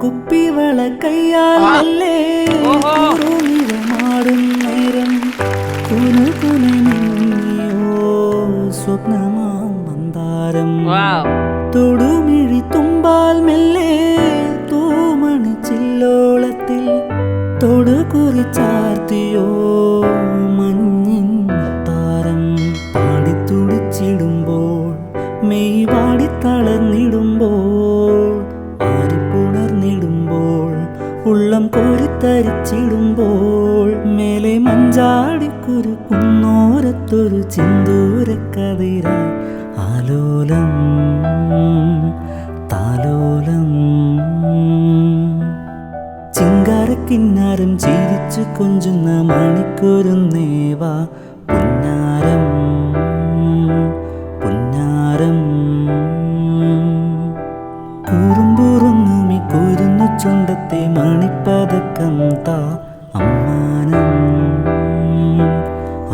കുപ്പിവള കയ്യാലല്ലേ മാടും നേരം കുനുകുനോ സ്വപ്നമാം മന്ദാരം തൊടുമിഴി തുമ്പാൽ മെല്ലെ തൂമണി ചില്ലോളത്തിൽ തൊടുകുറിച്ചാർത്തിയോ മഞ്ഞിൻ താരം പാടിത്തുടിച്ചിടുമ്പോൾ മെയ് പാടിത്തളർന്നിടുമ്പോൾ ആരിപ്പുണർന്നിടുമ്പോൾ ഉള്ളം കോരിത്തരിച്ചിടുമ്പോൾ മേലെ മഞ്ചാടിക്കുരു കുന്നോരത്തൊരു ചിന്തൂരക്കതിരായി ആലോലം താലോലം ചിങ്കാരക്കിന്നാരം ചിരിച്ചു കൊഞ്ചുന്ന മണിക്കൂരുന്നേവാ പുന്നാരം പുന്നാരം കൂറുമ്പൂറുങ്ങുമി കുരുന്നു ചുണ്ടത്തെ മണിപ്പതക്കം താ അമ്മാനം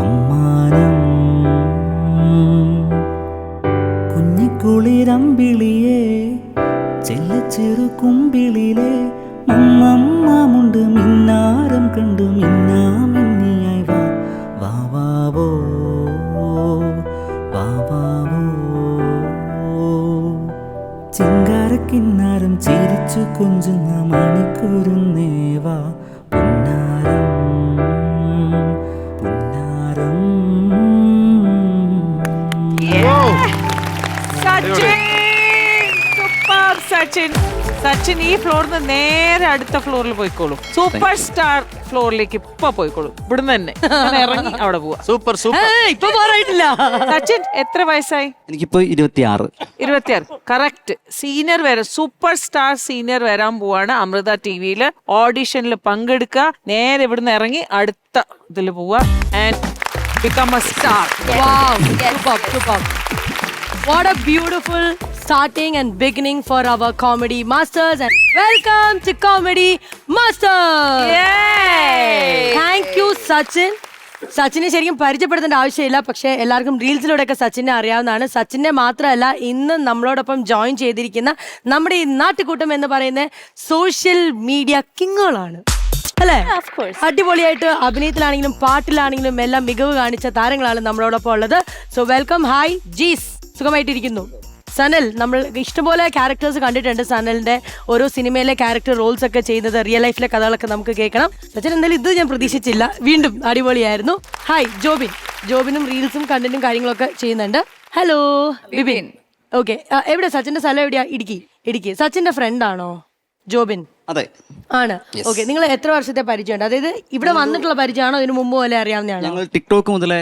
അമ്മാനം കുഞ്ഞിക്കുളിരമ്പിളിയെ ചെല്ലച്ചെറു കുമ്പിളിലെ മമ്മമ്മുണ്ട് മിന്നാരം കണ്ടു മിന്നാമിന്നിയായി വാ വാവാവോ വാവാവോ ചിങ്കാരക്കിന്നാരം ചിരിച്ചു കൊഞ്ചുന്ന മണിക്കൂരുന്നേവാ പുന്നാരം പുന്നാരം. സച്ചിൻ ഈ ഫ്ലോറിൽ നിന്ന് നേരെ അടുത്ത ഫ്ലോറിൽ പോയിക്കോളും. സൂപ്പർ സ്റ്റാർ ഫ്ലോറിലേക്ക് ഇപ്പൊ പോയിക്കോളും. ഇവിടുന്ന് തന്നെ ഇറങ്ങി അവിടെ പോവാ. Super super. ഇപ്പൊ മാറിയിട്ടില്ല. സച്ചിൻ എത്ര വയസ്സായി? എനിക്കിപ്പോ 26. 26 കറക്റ്റ്. സീനിയർ വരെ സൂപ്പർ സ്റ്റാർ സീനിയർ വരാൻ പോവാണ്. അമൃത ടിവിയില് ഓഡിഷനിൽ പങ്കെടുക്കുക. നേരെ ഇവിടുന്ന് ഇറങ്ങി അടുത്ത ഇതിൽ പോവാ and become a star. Wow, superb, superb. What a beautiful starting and beginning for our Comedy Masters, and welcome to Comedy Masters. Yay! Thank you, Sachin. സച്ചിനെ ശരിക്കും പരിചയപ്പെടുത്തേണ്ട ആവശ്യമില്ല, പക്ഷേ എല്ലാവർക്കും റീൽസിലൂടെയൊക്കെ സച്ചിനെ അറിയാവുന്നതാണ്. സച്ചിനെ മാത്രമല്ല, ഇന്ന് നമ്മളോടൊപ്പം ജോയിൻ ചെയ്തിരിക്കുന്ന നമ്മുടെ ഈ നാട്ടുകൂട്ടം എന്ന് പറയുന്ന സോഷ്യൽ മീഡിയ കിങ്ങുകളാണ് അല്ലേ? അടിപൊളിയായിട്ട് അഭിനയത്തിലാണെങ്കിലും പാട്ടിലാണെങ്കിലും എല്ലാം മികവ് കാണിച്ച താരങ്ങളാണ് നമ്മളോടൊപ്പം ഉള്ളത്. So welcome. ഹായ് ജീസ്, സുഖമായിട്ടിരിക്കുന്നു? സനൽ, നമ്മൾ ഇഷ്ടംപോലെ ക്യാരക്ടേഴ്സ് കണ്ടിട്ടുണ്ട്. സനലിന്റെ ഓരോ സിനിമയിലെ ക്യാരക്ടർ റോൾസ് ഒക്കെ ചെയ്യുന്നത്, റിയൽ ലൈഫിലെ കഥകളൊക്കെ നമുക്ക് കേൾക്കണം. സച്ചിൻ എന്തായാലും ഇത് ഞാൻ പ്രതീക്ഷിച്ചില്ല, വീണ്ടും അടിപൊളിയായിരുന്നു. ഹായ് ജോബിൻ. ജോബിനും റീൽസും കണ്ടന്റും കാര്യങ്ങളൊക്കെ ചെയ്യുന്നുണ്ട്. ഹലോ ബിബിൻ. ഓക്കെ, എവിടെ സച്ചിന്റെ സ്ഥലം എവിടെയാ? ഇടുക്കി. സച്ചിന്റെ ഫ്രണ്ട് ആണോ ജോബിൻ? അതെ, ആണ്. ഓക്കെ, നിങ്ങൾ എത്ര വർഷത്തെ പരിചയമുണ്ട്? അതായത് ഇവിടെ വന്നിട്ടുള്ള പരിചയമാണോ ഇതിനു മുമ്പ് പോലെ അറിയാവുന്നതാണോ? ഞങ്ങൾ ടിക്ടോക്ക് മുതലേ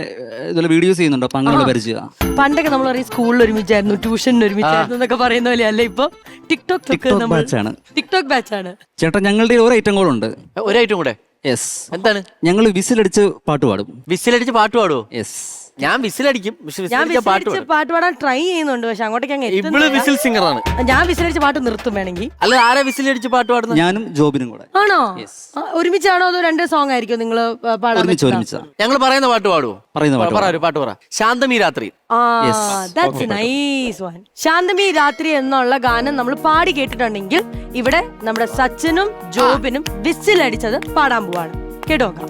ഇതുപോലെ വീഡിയോസ് ചെയ്യുന്നുണ്ട്. അപ്പൊ അങ്ങനെയുള്ള പരിചയം. പണ്ടൊക്കെ നമ്മൾ പറയും സ്കൂളിൽ ഒരുമിച്ചായിരുന്നു, ട്യൂഷനിൽ ഒരുമിച്ചായിരുന്നു എന്നൊക്കെ പറയുന്ന പോലെ അല്ല ഇപ്പൊ ടിക്ടോക്ക് ബാച്ചാണ്. ടിക്ടോക്ക് ബാച്ചാണ്. ചേട്ടാ, ഞങ്ങളുടെ ഒരു ഐറ്റം കൂടെ ഉണ്ട്. ഒരു ഐറ്റം കൂടെ? യെസ്. എന്താണ്? ഞങ്ങൾ വിസിലടിച്ച് പാട്ട് പാടും. വിസിലടിച്ച് പാട്ട് പാടുവോ? യെസ്. ഞാൻ വിസിലടിക്കും. ഞാൻ വിസിലടിച്ച് പാട്ട് പാടാൻ ട്രൈ ചെയ്യുന്നുണ്ട്, പക്ഷെ അങ്ങോട്ടേക്ക് അങ്ങ് വിസിൽ സിംഗർ ആണ്. ഞാൻ വിസിലടിച്ച് പാട്ട് നിർത്തും വേണമെങ്കിൽ. അല്ല, ആരാ വിസിലടിച്ച് പാട്ട് പാടുന്നത്? ഞാനും ജോബിനും കൂടെ. ആണോ? ഒരുമിച്ചാണോ അതോ രണ്ട് സോങ് ആയിരിക്കും നിങ്ങൾ പാടാൻ? ഞങ്ങൾ പറയുന്ന പാട്ട് പാടുവോ? പാട്ട് പറ. ശാന്തമീ രാത്രി. That's a nice one. ശാന്തമീ രാത്രി എന്നുള്ള ഗാനം നമ്മൾ പാടി കേട്ടിട്ടുണ്ടെങ്കിൽ ഇവിടെ നമ്മുടെ സച്ചിനും ജോബിനും വിസിലടിച്ചത് പാടാൻ പോവാണ്. കേട്ടോക്കാം.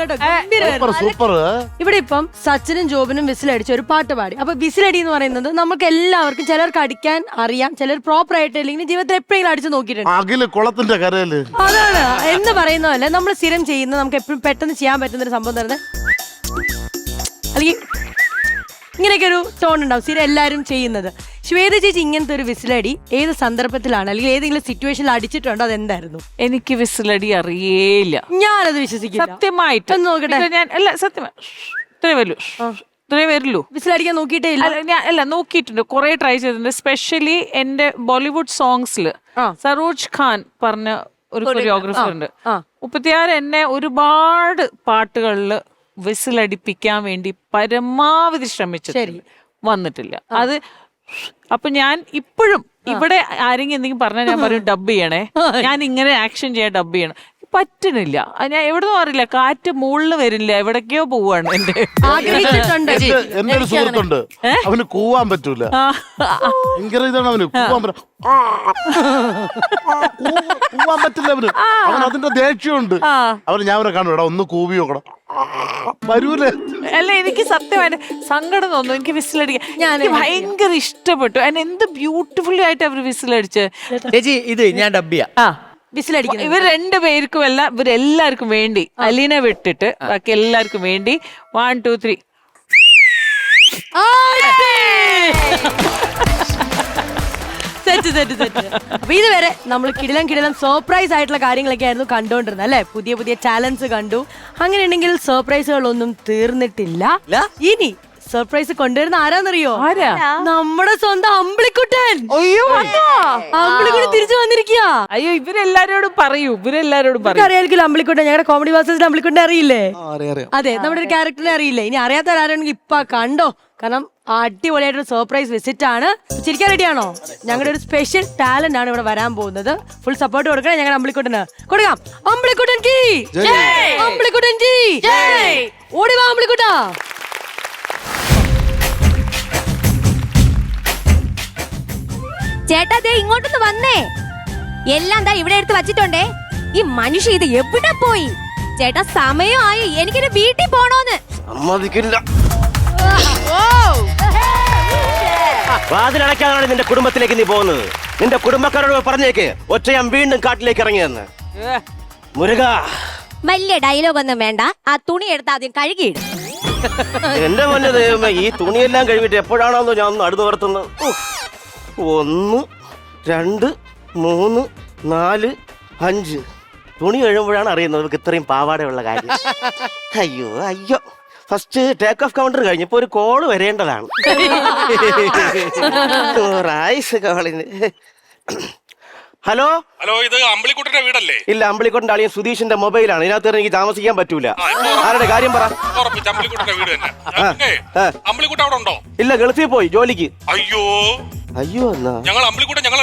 കേട്ടോ, ഗംഭീരമായിരുന്നു. സൂപ്പർ. ഇവിടെ ഇപ്പം സച്ചിനും ജോബിനും വിസിലടിച്ച ഒരു പാട്ട് പാടി. അപ്പൊ വിസിലടി എന്ന് പറയുന്നത് നമുക്ക് എല്ലാവർക്കും, ചിലർക്ക് അടിക്കാൻ അറിയാം, ചിലർ പ്രോപ്പർ ആയിട്ട് അല്ലെങ്കിൽ ജീവിതത്തിൽ എപ്പോഴെങ്കിലും അടിച്ചു നോക്കിയിട്ടുണ്ട്. അഖില് കുളത്തിന്റെ കരയില് അതാണ് എന്ന് പറയുന്ന പോലെ നമ്മൾ സ്ഥിരം ചെയ്യുന്ന, നമുക്ക് എപ്പോഴും പെട്ടെന്ന് ചെയ്യാൻ പറ്റുന്ന ഒരു സംഭവം തന്നെ, അല്ലെങ്കിൽ ഇങ്ങനെയൊക്കെ ഒരു ടോൺ ഉണ്ടാവും സ്ഥിരം എല്ലാവരും ചെയ്യുന്നത്. ശ്വേത ചേച്ചി ഇങ്ങനത്തെ ഒരു വിസിലടി ഏത് സന്ദർഭത്തിലാണ് അല്ലെങ്കിൽ ഏതെങ്കിലും സിറ്റുവേഷനിൽ അടിച്ചിട്ടുണ്ടോ? അതെന്തായിരുന്നു? എനിക്ക് വിസിലടി അറിയേയില്ല, ഞാനത് വിശ്വസിക്കില്ല സത്യമായിട്ട്. ഒന്ന് നോക്കട്ടെ. ഞാൻ അല്ല സത്യമായി ഇത്രേ വരുള്ളൂ. വിസിലടിക്കാൻ നോക്കിയിട്ടേ ഇല്ല. ഞാൻ നോക്കിയിട്ടുണ്ട്, കുറെ ട്രൈ ചെയ്തിട്ടുണ്ട്. സ്പെഷ്യലി എന്റെ ബോളിവുഡ് സോങ്സിൽ സരോജ് ഖാൻ പറഞ്ഞ ഒരു കൊറിയോഗ്രാഫർ ഉണ്ട്. 36 എന്നെ ഒരുപാട് പാട്ടുകളില് വിസിലടിപ്പിക്കാൻ വേണ്ടി പരമാവധി ശ്രമിച്ചു, വന്നിട്ടില്ല. അത് അപ്പൊ ഞാൻ ഇപ്പോഴും ഇവിടെ ആരെങ്കിലും എന്തെങ്കിലും പറഞ്ഞാൽ ഞാൻ പറയും ഡബ് ചെയ്യണേ, ഞാൻ ഇങ്ങനെ ആക്ഷൻ ചെയ്യാൻ ഡബ് ചെയ്യണം. പറ്റണില്ല, ഞാൻ എവിടെ നിന്നും അറിയില്ല, കാറ്റ് മുകളിൽ വരില്ല, എവിടേക്കോ പോവാണ്. എന്റെ എന്റെ ഒരു സുഹൃത്തുണ്ട്, അവന് കൂവാൻ പറ്റൂല. ഭയങ്കര ഇതാണ് അവന്, കൂവാൻ പറ്റില്ല അവന്. അവൻ അതിന്റെ ദേഷ്യമുണ്ട്. അവന് ഞാൻ അവനെ കാണും, എടാ ഒന്ന് കൂവി നോക്കണം, വരൂലേ. അല്ല, എനിക്ക് സത്യമായിട്ട് സങ്കടം തോന്നുന്നു. എനിക്ക് വിസിലടിക്കാൻ എനിക്ക് ഭയങ്കര ഇഷ്ടപ്പെട്ടു. അതിന് എന്ത് ബ്യൂട്ടിഫുള്ളി ആയിട്ട് അവർ വിസിലടിച്ച്. ചേച്ചി ഇത് ഞാൻ ഡബ് ചെയ്യാം. വിസിലടിക്കുന്നത് ഇവർ രണ്ടുപേർക്കും ഇവരെല്ലാവർക്കും വേണ്ടി, അലീനെ വിട്ടിട്ട് ബാക്കി എല്ലാവർക്കും വേണ്ടി 1 2 3. അപ്പൊ ഇതുവരെ നമ്മൾ കിടിലം സർപ്രൈസ് ആയിട്ടുള്ള കാര്യങ്ങളൊക്കെ ആയിരുന്നു കണ്ടോണ്ടിരുന്നത് അല്ലെ. പുതിയ പുതിയ ടാലൻസ് കണ്ടു. അങ്ങനെ ഉണ്ടെങ്കിൽ സർപ്രൈസുകളൊന്നും തീർന്നിട്ടില്ല. ഇനി സർപ്രൈസ് കൊണ്ടുവരുന്ന ആരാന്നറിയോ? നമ്മുടെ സ്വന്തം അമ്പിളിക്കുട്ടൻ. അമ്പിളിക്കുട്ടൻ തിരിച്ചു വന്നിരിക്കുക. അയ്യോ, ഇവരെല്ലാരോടും പറയൂ, അറിയായിരിക്കും അമ്പിളിക്കുട്ടൻ. ഞങ്ങളുടെ കോമഡി വാസസിന്റെ അമ്പിളിക്കുട്ടനെ അറിയില്ലേ? അതെ, നമ്മുടെ ഒരു ക്യാരക്ടറിനെ അറിയില്ലേ? ഇനി അറിയാത്തവരാണെങ്കിൽ ഇപ്പൊ കണ്ടോ, കാരണം അടിപൊളിയായിട്ടൊരു സർപ്രൈസ് വിസിറ്റ് ആണ്. ചിരിക്കാൻ റെഡിയാണോ? ഞങ്ങളുടെ ഒരു സ്പെഷ്യൽ ടാലന്റ് ആണ് ഇവിടെ വരാൻ പോകുന്നത്. ഫുൾ സപ്പോർട്ട് കൊടുക്കണം ഞങ്ങളുടെ അമ്പിളിക്കുട്ടന്. കൊടുക്കാം. അമ്പിളിക്കുട്ടൻ കീ, അമ്പിളിക്കുട്ടൻ കീ, ഓടി വാ അമ്പിളിക്കുട്ടാ. ചേട്ടാ ദേ ഇങ്ങോട്ടൊന്ന് വന്നേ. എല്ലാം ദാ ഇവിടെ എടുത്ത് വച്ചിട്ടുണ്ടേ. ഈ മനുഷ്യ ഇത് എവിടെ പോയി? ചേട്ടാ സമയമായി, എനിക്കൊരു വീട്ടിൽ പോണോന്ന്. സമ്മതിക്കില്ല. വാതിലടയ്ക്കാതാണ് നിന്റെ കുടുംബത്തിലേക്ക് നീ പോകുന്നത്. നിന്റെ കുടുംബക്കാരോട് പറഞ്ഞേക്ക് ഒറ്റയാൻ വീണ്ടും കാട്ടിലേക്ക് ഇറങ്ങിയെന്ന്. മുരുക, വലിയ ഡയലോഗ് ഒന്നും വേണ്ട. ആ തുണി എടുത്ത് ആദ്യം കഴുകിയിടും. എന്റെ മോനെ ദൈവമേ, ഈ തുണിയെല്ലാം കഴുകിട്ട് എപ്പോഴാണോ ഞാൻ ഒന്ന് അടുത്ത് വർത്തുന്നത്. 1 2 3 4 5 തുണി കഴിയുമ്പോഴാണ് അറിയുന്നത് നമുക്ക് ഇത്രയും പാവാടയുള്ള കാര്യം. അയ്യോ അയ്യോ, ഫസ്റ്റ് ടേക്ക് ഓഫ് കൗണ്ടർ കഴിഞ്ഞപ്പോ ഒരു കോള് വരേണ്ടതാണ്. ഹലോ ഹലോ, ഇത് അമ്പിളിക്കുട്ടന്റെ വീടല്ലേ? ഇല്ല, അമ്പിളിക്കുട്ടന്റെ അളിയൻ സുധീഷിന്റെ മൊബൈലാണ്. ഇതിനകത്ത് എനിക്ക് താമസിക്കാൻ പറ്റൂല. ആരുടെ കാര്യം പറ. ഉറപ്പിച്ച് അമ്പിളിക്കുട്ടന്റെ വീട് തന്നെ. അമ്പിളിക്കുട്ട അവിടെ ഉണ്ടോ? ഇല്ല, ഗൾഫിൽ പോയി ജോലിക്ക്. അയ്യോ അയ്യോ, എന്നാ ഞങ്ങൾ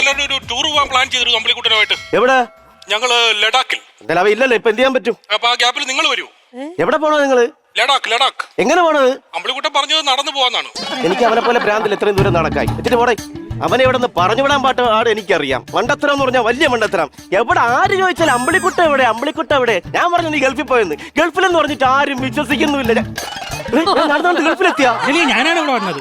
എല്ലാവരും ഒരു ടൂർ പോകാൻ പ്ലാൻ ചെയ്തിരുന്നു അമ്പിളിക്കുട്ടനുമായിട്ട്. എവിടെ? ഞങ്ങള് ലഡാക്കിൽ. അവ ഇല്ലല്ലോ, ഇപ്പൊ എന്ത് ചെയ്യാൻ പറ്റും? അപ്പൊ ആ ഗ്യാപ്പിൽ നിങ്ങൾ വരൂ. എവിടെ പോണോ നിങ്ങള്? ലഡാക്ക്. എങ്ങനെ പോണത്? അമ്പിളിക്കുട്ടൻ പറഞ്ഞത് നടന്നു പോവാന്നാണ്. എനിക്ക് അവനെ പോലെ ഭ്രാന്തിൽ എത്രയും ദൂരം നടക്കായി. എന്നിട്ട് പോടെ, അവനെ ഇവിടെ നിന്ന് പറഞ്ഞു വിടാൻ പാട്ട് എനിക്കറിയാം. മണ്ടത്തരം എന്ന് പറഞ്ഞാൽ വലിയ മണ്ടത്തരം. എവിടെ ആര് ചോദിച്ചാലും അമ്പിളിക്കുട്ട എവിടെ? ഞാൻ പറഞ്ഞു നീ ഗൾഫിൽ പോയെന്ന്. ഗൾഫിലെന്ന് പറഞ്ഞിട്ട് ആരും വിശ്വസിക്കുന്നുമില്ല. ഗൾഫിലെത്തിയാ ഞാനാണ് ഇവിടെ വന്നത്.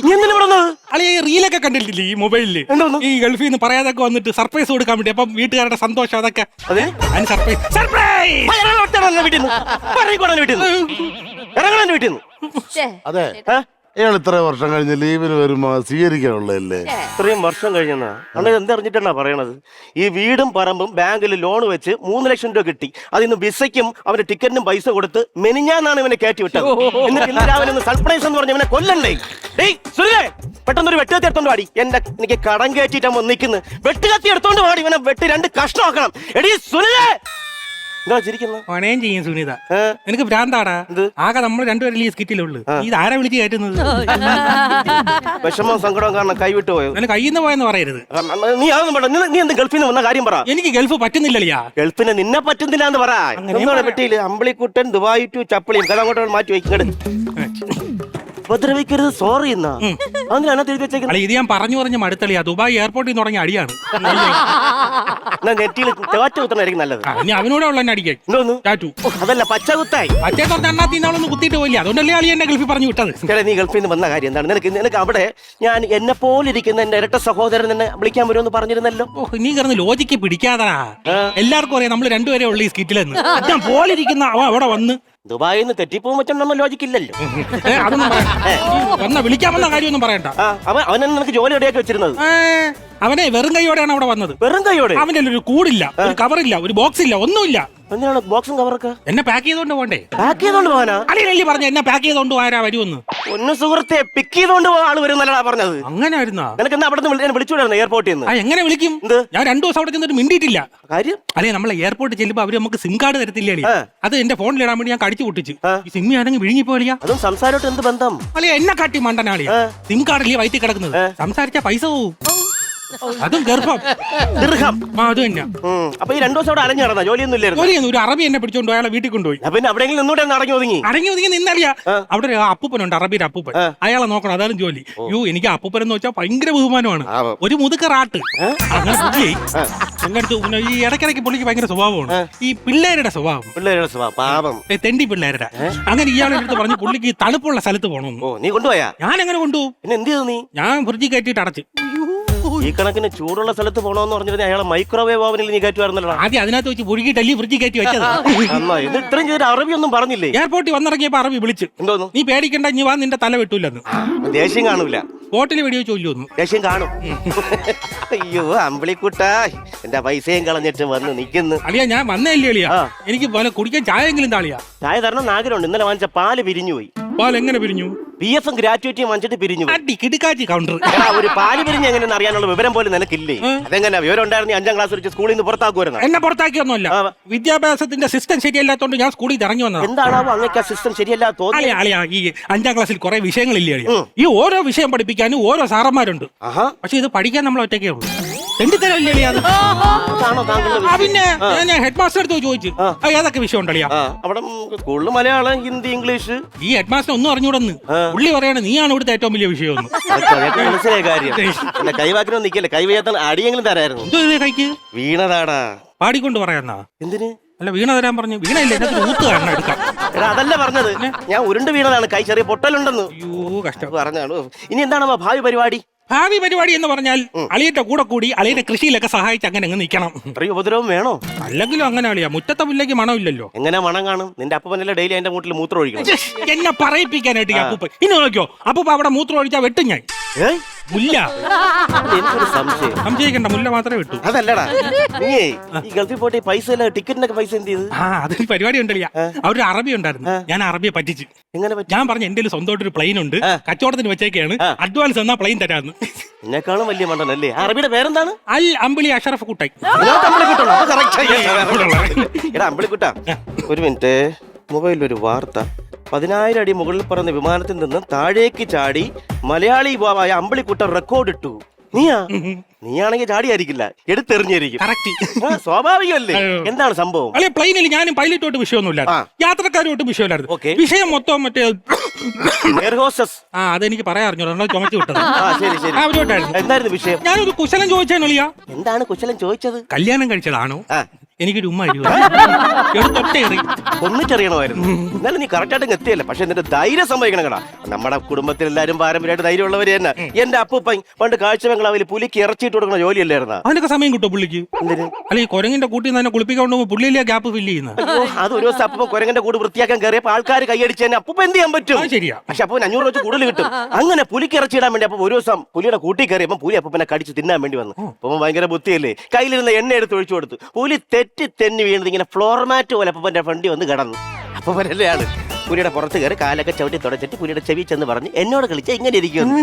നീ എന്തിനാ ഇവിടെ വന്നത്? അളി റീലൊക്കെ കണ്ടിട്ടില്ലേ ഈ മൊബൈലില്? ഈ ഗൾഫിൽ നിന്ന് പറയാതൊക്കെ വന്നിട്ട് സർപ്രൈസ് കൊടുക്കാൻ വേണ്ടി. അപ്പം വീട്ടുകാരുടെ സന്തോഷം അതൊക്കെ. അതെ, ഇയാൾ ഇത്ര വർഷം കഴിഞ്ഞ് ലീവിന് വരുമ്പോ സ്വീകരിക്കാനുള്ളതല്ലേ? ഇത്രയും വർഷം കഴിഞ്ഞാ അണ്ണൻ എന്തറിഞ്ഞിട്ടാ പറയണത്? ഈ വീടും പറമ്പും ബാങ്കിൽ ലോൺ വെച്ച് 3 ലക്ഷം രൂപ കിട്ടി. അതിന്ന് വിസയ്ക്കും അവന്റെ ടിക്കറ്റിനും പൈസ കൊടുത്ത് മെനിഞ്ഞാന്നാണ് ഇവനെ കയറ്റി വിട്ടത്. എന്നിട്ട് ഇന്ന് രാവിലെ സർപ്രൈസ് എന്ന് പറഞ്ഞ ഇവനെ കൊല്ലണ്ടേ? പെട്ടെന്നൊരു വെട്ടുകത്തി എടുത്തോണ്ട് പാടി. എനിക്ക് കടം കയറ്റിട്ടാ നിൽക്കുന്നു. വെട്ടുകത്തി എടുത്തോണ്ട് പാടി. ഇവനെ വെട്ടി 2 കഷ്ണമാക്കണം. എടീ സുനിലേ, എന്താ ചിരിക്കുന്നത്? പണയം ചെയ്യും സുനിത. എനിക്ക് ഭ്രാന്താടാ. ആകെ നമ്മൾ രണ്ടുപേരും ഈ സ്കിറ്റിലുള്ളു. ഇത് ആരാ വിളിച്ച് കയറ്റുന്നത്? വിഷമവും സങ്കടവും കാരണം കൈവിട്ടു പോയത്. എനിക്ക് കയ്യിൽ നിന്ന് പോയെന്ന് പറയരുത്. നീ അതൊന്നും വേണ്ട. നീ എന്ത് ഗൾഫിൽ നിന്ന് വന്ന കാര്യം പറ. എനിക്ക് ഗൾഫ് പറ്റുന്നില്ലല്ലോ. ഗൾഫിന് നിന്നെ പറ്റുന്നില്ല എന്ന് പറ. എന്താണ് പെട്ടിയില്? അമ്പിളിക്കുട്ടൻ ദുബായ് ടു ചപ്പളിയും കഥ അങ്ങോട്ട് മാറ്റി വയ്ക്കട്. ഉപദ്രവിക്കരുത് സോറി എന്നാ അതിനകത്ത് എഴുതി വെച്ചേക്കുന്നത്. അല്ല ഇത് ഞാൻ പറഞ്ഞു മടുത്തളിയാ. ദുബായ് എയർപോർട്ടിൽ നിന്ന് തുടങ്ങിയ അടിയാണ്. എന്നാ നെറ്റിയിൽ തോറ്റ കുത്തണായിരിക്കും നല്ലത്. ഇനി അവനോടെ ഉള്ള എന്നെ അടിക്കാൻ എന്തോന്നു ടാറ്റു. അതല്ല പച്ച കുത്തായി. അച്ഛൻ പറഞ്ഞ അണ്ണാത്തി നാളൊന്ന് കുത്തിയിട്ട് പോയില്ല. അതുകൊണ്ടല്ലേ അളി എന്നെ ഗൾഫിൽ പറഞ്ഞു വിട്ടത്. ചേട്ടാ നീ ഗൾഫിൽ നിന്ന് വന്ന കാര്യം എന്താണ്? നിനക്ക് അവിടെ ഞാൻ എന്നെ പോലെ ഇരിക്കുന്ന എന്റെ ഇരട്ട സഹോദരൻ എന്നെ വിളിക്കാൻ വരുമെന്ന് പറഞ്ഞിരുന്നല്ലോ. ഓ നീ കിടന്ന് ലോജിക്ക് പിടിക്കാതാ. എല്ലാവർക്കും അറിയാം നമ്മൾ രണ്ടുപേരെ ഉള്ള ഈ സ്കിറ്റിലെന്ന്. ഞാൻ പോലിരിക്കുന്ന അവ അവിടെ വന്ന് ദുബായിൽ നിന്ന് തെറ്റിപ്പോകും വെച്ചോണ്ടൊന്നും ലോജിക്കില്ലല്ലോ. അതൊന്നും വന്ന വിളിക്കാൻ വന്ന കാര്യമൊന്നും പറയണ്ട. അവനാണ് നിനക്ക് ജോലി ഇടയാക്കി വെച്ചിരുന്നത്. അവനെ വെറും കൈയോടെയാണ് അവിടെ വന്നത്. വെറും കൈയോടെ? അവന്റെ ഒരു കൂടില്ല, ഒരു കവറില്ല, ഒരു ബോക്സ് ഇല്ല, ഒന്നുമില്ല. എന്തിനാണ് ബോക്സും കവറൊക്കെ? എന്നെ പാക്ക് ചെയ്തോണ്ട് പോണ്ടേ? പാക്ക് ചെയ്തോണ്ട് പോകാനാ? അല്ലേ പറഞ്ഞു എന്നെ പാക്ക് ചെയ്തോണ്ട് പോരാ വരുമെന്ന്. ഒന്ന് സുഹൃത്തെ പിക്ക് ചെയ്തോണ്ട് പോകാൻ ആള് വരും നല്ലതാ പറഞ്ഞത്. അങ്ങനെ ആയിരുന്നാ? നിനക്ക് എന്നാ അവിടെ നിന്ന് വിളിച്ചുകൂടായിരുന്നു എയർപോർട്ടിൽ നിന്ന്? എങ്ങനെ വിളിക്കും? ഞാൻ 2 ദിവസം അവിടെ ചെന്നിട്ട് മിണ്ടിയിട്ടില്ല. കാര്യം അല്ലെ നമ്മളെ എയർപോർട്ടിൽ ചെല്ലുമ്പോ അവര് നമുക്ക് സിം കാർഡ് തരത്തില്ലേ? അത് എന്റെ ഫോണിൽ ഇടാൻ വേണ്ടി ഞാൻ കടിച്ചു പൊട്ടിച്ചു. ഈ സിമ്മി ആണെങ്കിൽ വിഴുങ്ങിപ്പോലിയാ. അതും സംസാരമായിട്ട് എന്ത് ബന്ധം? അല്ലെ എന്നെ കാട്ടി മണ്ടനാളിയാ. സിം കാർഡില്ലേ വയറ്റി കിടക്കുന്നത്. സംസാരിച്ചാ പൈസ പോവും. അതും ഗർഭം. അത് തന്നെ. അപ്പൊ ഈ 2 ദിവസം അവിടെ അലഞ്ഞു നടന്ന ജോലിയൊന്നും ഇല്ലായിരുന്നു? ജോലിയൊന്നും. ഒരു അറബി എന്നെ പിടിച്ചോണ്ട് അയാളെ വീട്ടിൽ കൊണ്ടുപോയി. പിന്നെ അവിടെയെങ്കിലും നിന്നൂടെ അടങ്ങി ഒതുങ്ങി നിന്നറിയാ. അവിടെ ഒരു അപ്പൂപ്പനുണ്ട്, അറബിയുടെ അപ്പൂപ്പൻ. അയാളെ നോക്കണം, അതാണ് ജോലി. എനിക്ക് അപ്പൂപ്പൻ എന്ന് വെച്ചാൽ ഭയങ്കര ബഹുമാനമാണ്. ഒരു മുതുക്കറാട്ട്. അങ്ങനെ പുള്ളി അങ്ങനത്തെ ഈ ഇടയ്ക്കിടയ്ക്ക് പുള്ളിക്ക് ഭയങ്കര സ്വഭാവമാണ്. ഈ പിള്ളേരുടെ സ്വഭാവം പാപം തെണ്ടി പിള്ളേരുടെ. അങ്ങനെ ഇയാളെ അടുത്ത് പറഞ്ഞു പുള്ളിക്ക് തണുപ്പുള്ള സ്ഥലത്ത് പോകണമെന്ന്. നീ കൊണ്ടുപോയാ? ഞാൻ എങ്ങനെ കൊണ്ടുപോകും? പിന്നെ എന്ത് ചെയ്തു നീ? ഞാൻ ഫ്രിഡ്ജിൽ കയറ്റിട്ട് അടച്ചു. ഈ കണക്കിന് ചൂടുള്ള സ്ഥലത്ത് പോകണമെന്ന് പറഞ്ഞിട്ട് അയാളെ മൈക്രോവേവ് ഓവനിൽ നീ കയറ്റുമായിരുന്നല്ലോ. ആദ്യം അതിനകത്ത് വെച്ച് പുഴുകിട്ടല്ലേ ഫ്രിഡ്ജിൽ കയറ്റി വെച്ചത്. ഇത് ഇത്രയും ചെയ്തിട്ട് അറബി ഒന്നും പറഞ്ഞില്ലേ? എയർപോർട്ടിൽ വന്നിറങ്ങിയപ്പോ അറബി വിളിച്ചു. എന്തോന്നു? നീ പേടിക്കണ്ട, ഇനി വാ, നിന്റെ തല വെട്ടൂലെന്ന്. ദേഷ്യം കാണൂല. ബോട്ടിൽ വെടിയോ ചോദിച്ചു. ദേഷ്യം കാണും. അയ്യോ അമ്പിളിക്കുട്ട എന്റെ പൈസയും കളഞ്ഞിട്ട് വന്ന് നിക്കുന്നു. അളിയാ ഞാൻ വന്നല്ലേ അളിയാ. എനിക്ക് പോലെ കുടിക്കാൻ ചായ എങ്കിലും താളിയാ. ചായ തരണം ആഗ്രഹമുണ്ട്. ഇന്നലെ വാങ്ങിച്ച പാല് പിരിഞ്ഞു പോയി. പാൽ എങ്ങനെ പിരിഞ്ഞു? PF ഗ്രാറ്റുവിറ്റിയും വാങ്ങിച്ചിട്ട് പിരിഞ്ഞു. കിടക്കാച്ചി കൗണ്ടർ. ഒരു പാല് പിരിഞ്ഞ് എങ്ങനെയെന്ന് അറിയാനുള്ള വിവരം പോലും നിനക്കില്ലേ? അതെങ്ങനെ വിവരം ഉണ്ടായിരുന്നു? 5ാം ക്ലാസ് വെച്ച് സ്കൂളിൽ നിന്ന് പുറത്താക്കുമായിരുന്നു. എന്നെ പുറത്താക്കിയൊന്നുമല്ല. വിദ്യാഭ്യാസത്തിന്റെ സിസ്റ്റം ശരിയല്ലാത്തോണ്ട് ഞാൻ സ്കൂളിൽ ഇറങ്ങി വന്നത്. എന്താണാവോ അങ്ങക്ക് ആ സിസ്റ്റം ശരിയല്ല തോന്നി? അളിയാ ഈ 5ാം ക്ലാസ്സിൽ കുറെ വിഷയങ്ങളില്ലേ അളിയാ. ഈ ഓരോ വിഷയം പഠിപ്പിക്കാനും ഓരോ സാറന്മാരുണ്ട്. പക്ഷെ ഇത് പഠിക്കാൻ നമ്മൾ ഒറ്റയ്ക്കേ ഉള്ളൂ. തെണ്ടിത്തരല്ലേ അത്? പിന്നെ ഞാൻ ഹെഡ് മാസ്റ്റർ അടുത്ത് ചോദിച്ചു ഏതൊക്കെ വിഷയം ഉണ്ടളിയാ? അവിടെ സ്കൂളിൽ മലയാളം, ഹിന്ദി, ഇംഗ്ലീഷ്. ഈ ഹെഡ് മാസ്റ്റർ ഒന്നും അറിഞ്ഞൂടെന്ന്. പുള്ളി പറയാണ് നീയാണ് ഇവിടുത്തെ ഏറ്റവും വലിയ വിഷയം. മനസ്സിലായ കാര്യം. എന്നെ കൈവാക്കിനൊന്നും നിൽക്കല്ലേ, കൈവയ്യാത്ത അടിയെങ്കിലും തരായിരുന്നു. എന്തോ കൈക്ക് വീണതാടാ. പാടിക്കൊണ്ട് പറയാന്നാ? എന്തിന്? അല്ല വീണ തരാൻ പറഞ്ഞു. വീണയില്ല, ഊത്ത് കാരണം എടുക്കാം. അതല്ല പറഞ്ഞത്, ഞാൻ ഉരുണ്ട് വീണതാണ്. കൈ ചെറിയ പൊട്ടലുണ്ടെന്ന്. അയ്യോ കഷ്ടം പറഞ്ഞാണ്. ഇനി എന്താണ് ഭാവി പരിപാടി? ഭാവി പരിപാടി എന്ന് പറഞ്ഞാൽ അളിയന്റെ കൂടെ കൂടി അളിയന്റെ കൃഷിയിലൊക്കെ സഹായിച്ച് അങ്ങനെ അങ്ങ് നിൽക്കണം. അത്രയും ഉപദ്രവം വേണോ? അല്ലെങ്കിലും അങ്ങനെ അളിയാ. മുറ്റത്തെ മുല്ലേക്ക് മണമില്ലല്ലോ. എങ്ങനെ മണം കാണും? നിന്റെ അപ്പനല്ലേ ഡെയിലി എന്റെ മൂട്ടിൽ മൂത്രം ഒഴിക്കണം. എന്നെ പറയിപ്പിക്കാനായിട്ട് അപ്പൂപ്പ. ഇനി നോക്കിയോ അപ്പൂപ്പ അവിടെ മൂത്രം ഒഴിച്ചാ വെട്ടും ഞാൻ. മുല്ല. എനിക്കൊരു സംശയം. സംശയിക്കണ്ട, മുല്ല മാത്രമേ വിട്ടു. അതല്ലടാ നീയേ ഈ ഗൾഫിൽ പോയിട്ട് പൈസ ടിക്കറ്റിനൊക്കെ പൈസ എന്ത് ചെയ്തു? അതിന് പരിപാടി ഉണ്ടല്ല. അവരൊരു അറബി ഉണ്ടായിരുന്നു. ഞാൻ അറബിയെ പറ്റിച്ചു. എങ്ങനെ? ഞാൻ പറഞ്ഞു എന്റെ സ്വന്തമായിട്ടൊരു പ്ലെയിൻ ഉണ്ട്, കച്ചവടത്തിന് വെച്ചേക്കാണ്, അഡ്വാൻസ് എന്നാ പ്ലെയിൻ തരാന്ന്. എന്നെക്കാളും വലിയ മണ്ടനല്ലേ? അറബിയുടെ പേരെന്താണ്? അൽ അമ്പിളി അഷറഫ് കുട്ടായി. എടാ അമ്പിളിക്കുട്ട, ഒരു മിനിറ്റ്. മൊബൈലിൽ ഒരു വാർത്ത. 10,000 അടി മുകളിൽ പറന്ന വിമാനത്തിൽ നിന്ന് താഴേക്ക് ചാടി മലയാളി യുവാവായ അമ്പിളിക്കുട്ട റെക്കോർഡ് ഇട്ടു. നീയാണെങ്കിൽ ചാടിയായിരിക്കില്ല, എടുത്തെറിഞ്ഞായിരിക്കും. സ്വാഭാവികമല്ലേ? എന്താണ് സംഭവം? അല്ലെ പ്ലെയിനിൽ ഞാനും പൈലറ്റോട്ട് വിഷയമൊന്നുമില്ല, യാത്രക്കാരോട്ട് വിഷയമില്ലായിരുന്നു. വിഷയം മൊത്തം മറ്റേ അതെനിക്ക് പറയാൻ അറിഞ്ഞോ, ചുമച്ചു വിട്ടത്. അവരോട്ടായിരുന്നു. എന്തായിരുന്നു വിഷയം? ഞാനൊരു കുശലം ചോദിച്ചാനോളിയാ. എന്താണ് കുശലം ചോദിച്ചത്? കല്യാണം കഴിച്ചതാണോ? എനിക്കൊരു ഉമ്മ ഒന്നിച്ചറിയണമായിരുന്നു. എന്നാലും നീ കറക്റ്റായിട്ട് എത്തിയല്ലേ. പക്ഷെ എന്നിട്ട് ധൈര്യം സംഭവിക്കണം കേടാ. നമ്മുടെ കുടുംബത്തിൽ എല്ലാവരും പാരമ്പര്യമായിട്ട് ധൈര്യമുള്ളവര് തന്നെ. എന്റെ അപ്പൂപ്പൻ പണ്ട് കാഴ്ചബംഗ്ലാവിൽ പുലിക്ക് ഇറച്ചിട്ട് കൊടുക്കുന്ന ജോലിയല്ലായിരുന്ന. അതിനൊക്കെ സമയം കിട്ടും പുള്ളിക്ക്? അല്ല ഈ കുരങ്ങിന്റെ കൂട്ടി തന്നെ കുളിപ്പിക്കാൻ പുള്ളിയിലെ ഗ്യാപ്പ് ഫില്ല് ചെയ്യുന്നത്. അത് ഒരു ദിവസം അപ്പൂപ്പൻ കുരങ്ങിന്റെ കൂട് വൃത്തിയാക്കാൻ കയറിയപ്പോ ആൾക്കാർ കൈയടിച്ച് തന്നെ അപ്പൂപ്പൻ എന്ത് ചെയ്യാൻ പറ്റും? ശരിയാ. പക്ഷെ അപ്പൊ 500 വെച്ച് കൂടുതൽ കിട്ടും. അങ്ങനെ പുലിക്ക് ഇറച്ചിടാൻ വേണ്ടി അപ്പൊ ഒരു ദിവസം പുലിയുടെ കൂട്ടി കയറിയപ്പോ പുലി അപ്പൂപ്പനെ കടിച്ച് തിന്നാൻ വേണ്ടി വന്നു. അപ്പൊ ഭയങ്കര ബുദ്ധിയല്ലേ, കയ്യിലിരുന്ന എണ്ണ എടുത്ത് ഒഴിച്ചു കൊടുത്തു. പുലി തെന്നി വീണത് ഇങ്ങനെ ഫ്ലോർ മാറ്റ് പോലെ അപ്പൂപ്പന്റെ ഫ്രണ്ടി വന്ന് കിടന്നു. അപ്പൂപ്പനല്ലേ ആള് പുലിയുടെ പുറത്ത് കയറി കാലൊക്കെ ചവിട്ടി തുടച്ചിട്ട് പുലിയുടെ ചെവി ചെന്ന് പറഞ്ഞ് എന്നോട് കളിച്ച ഇങ്ങനെ ഇരിക്കുന്നു.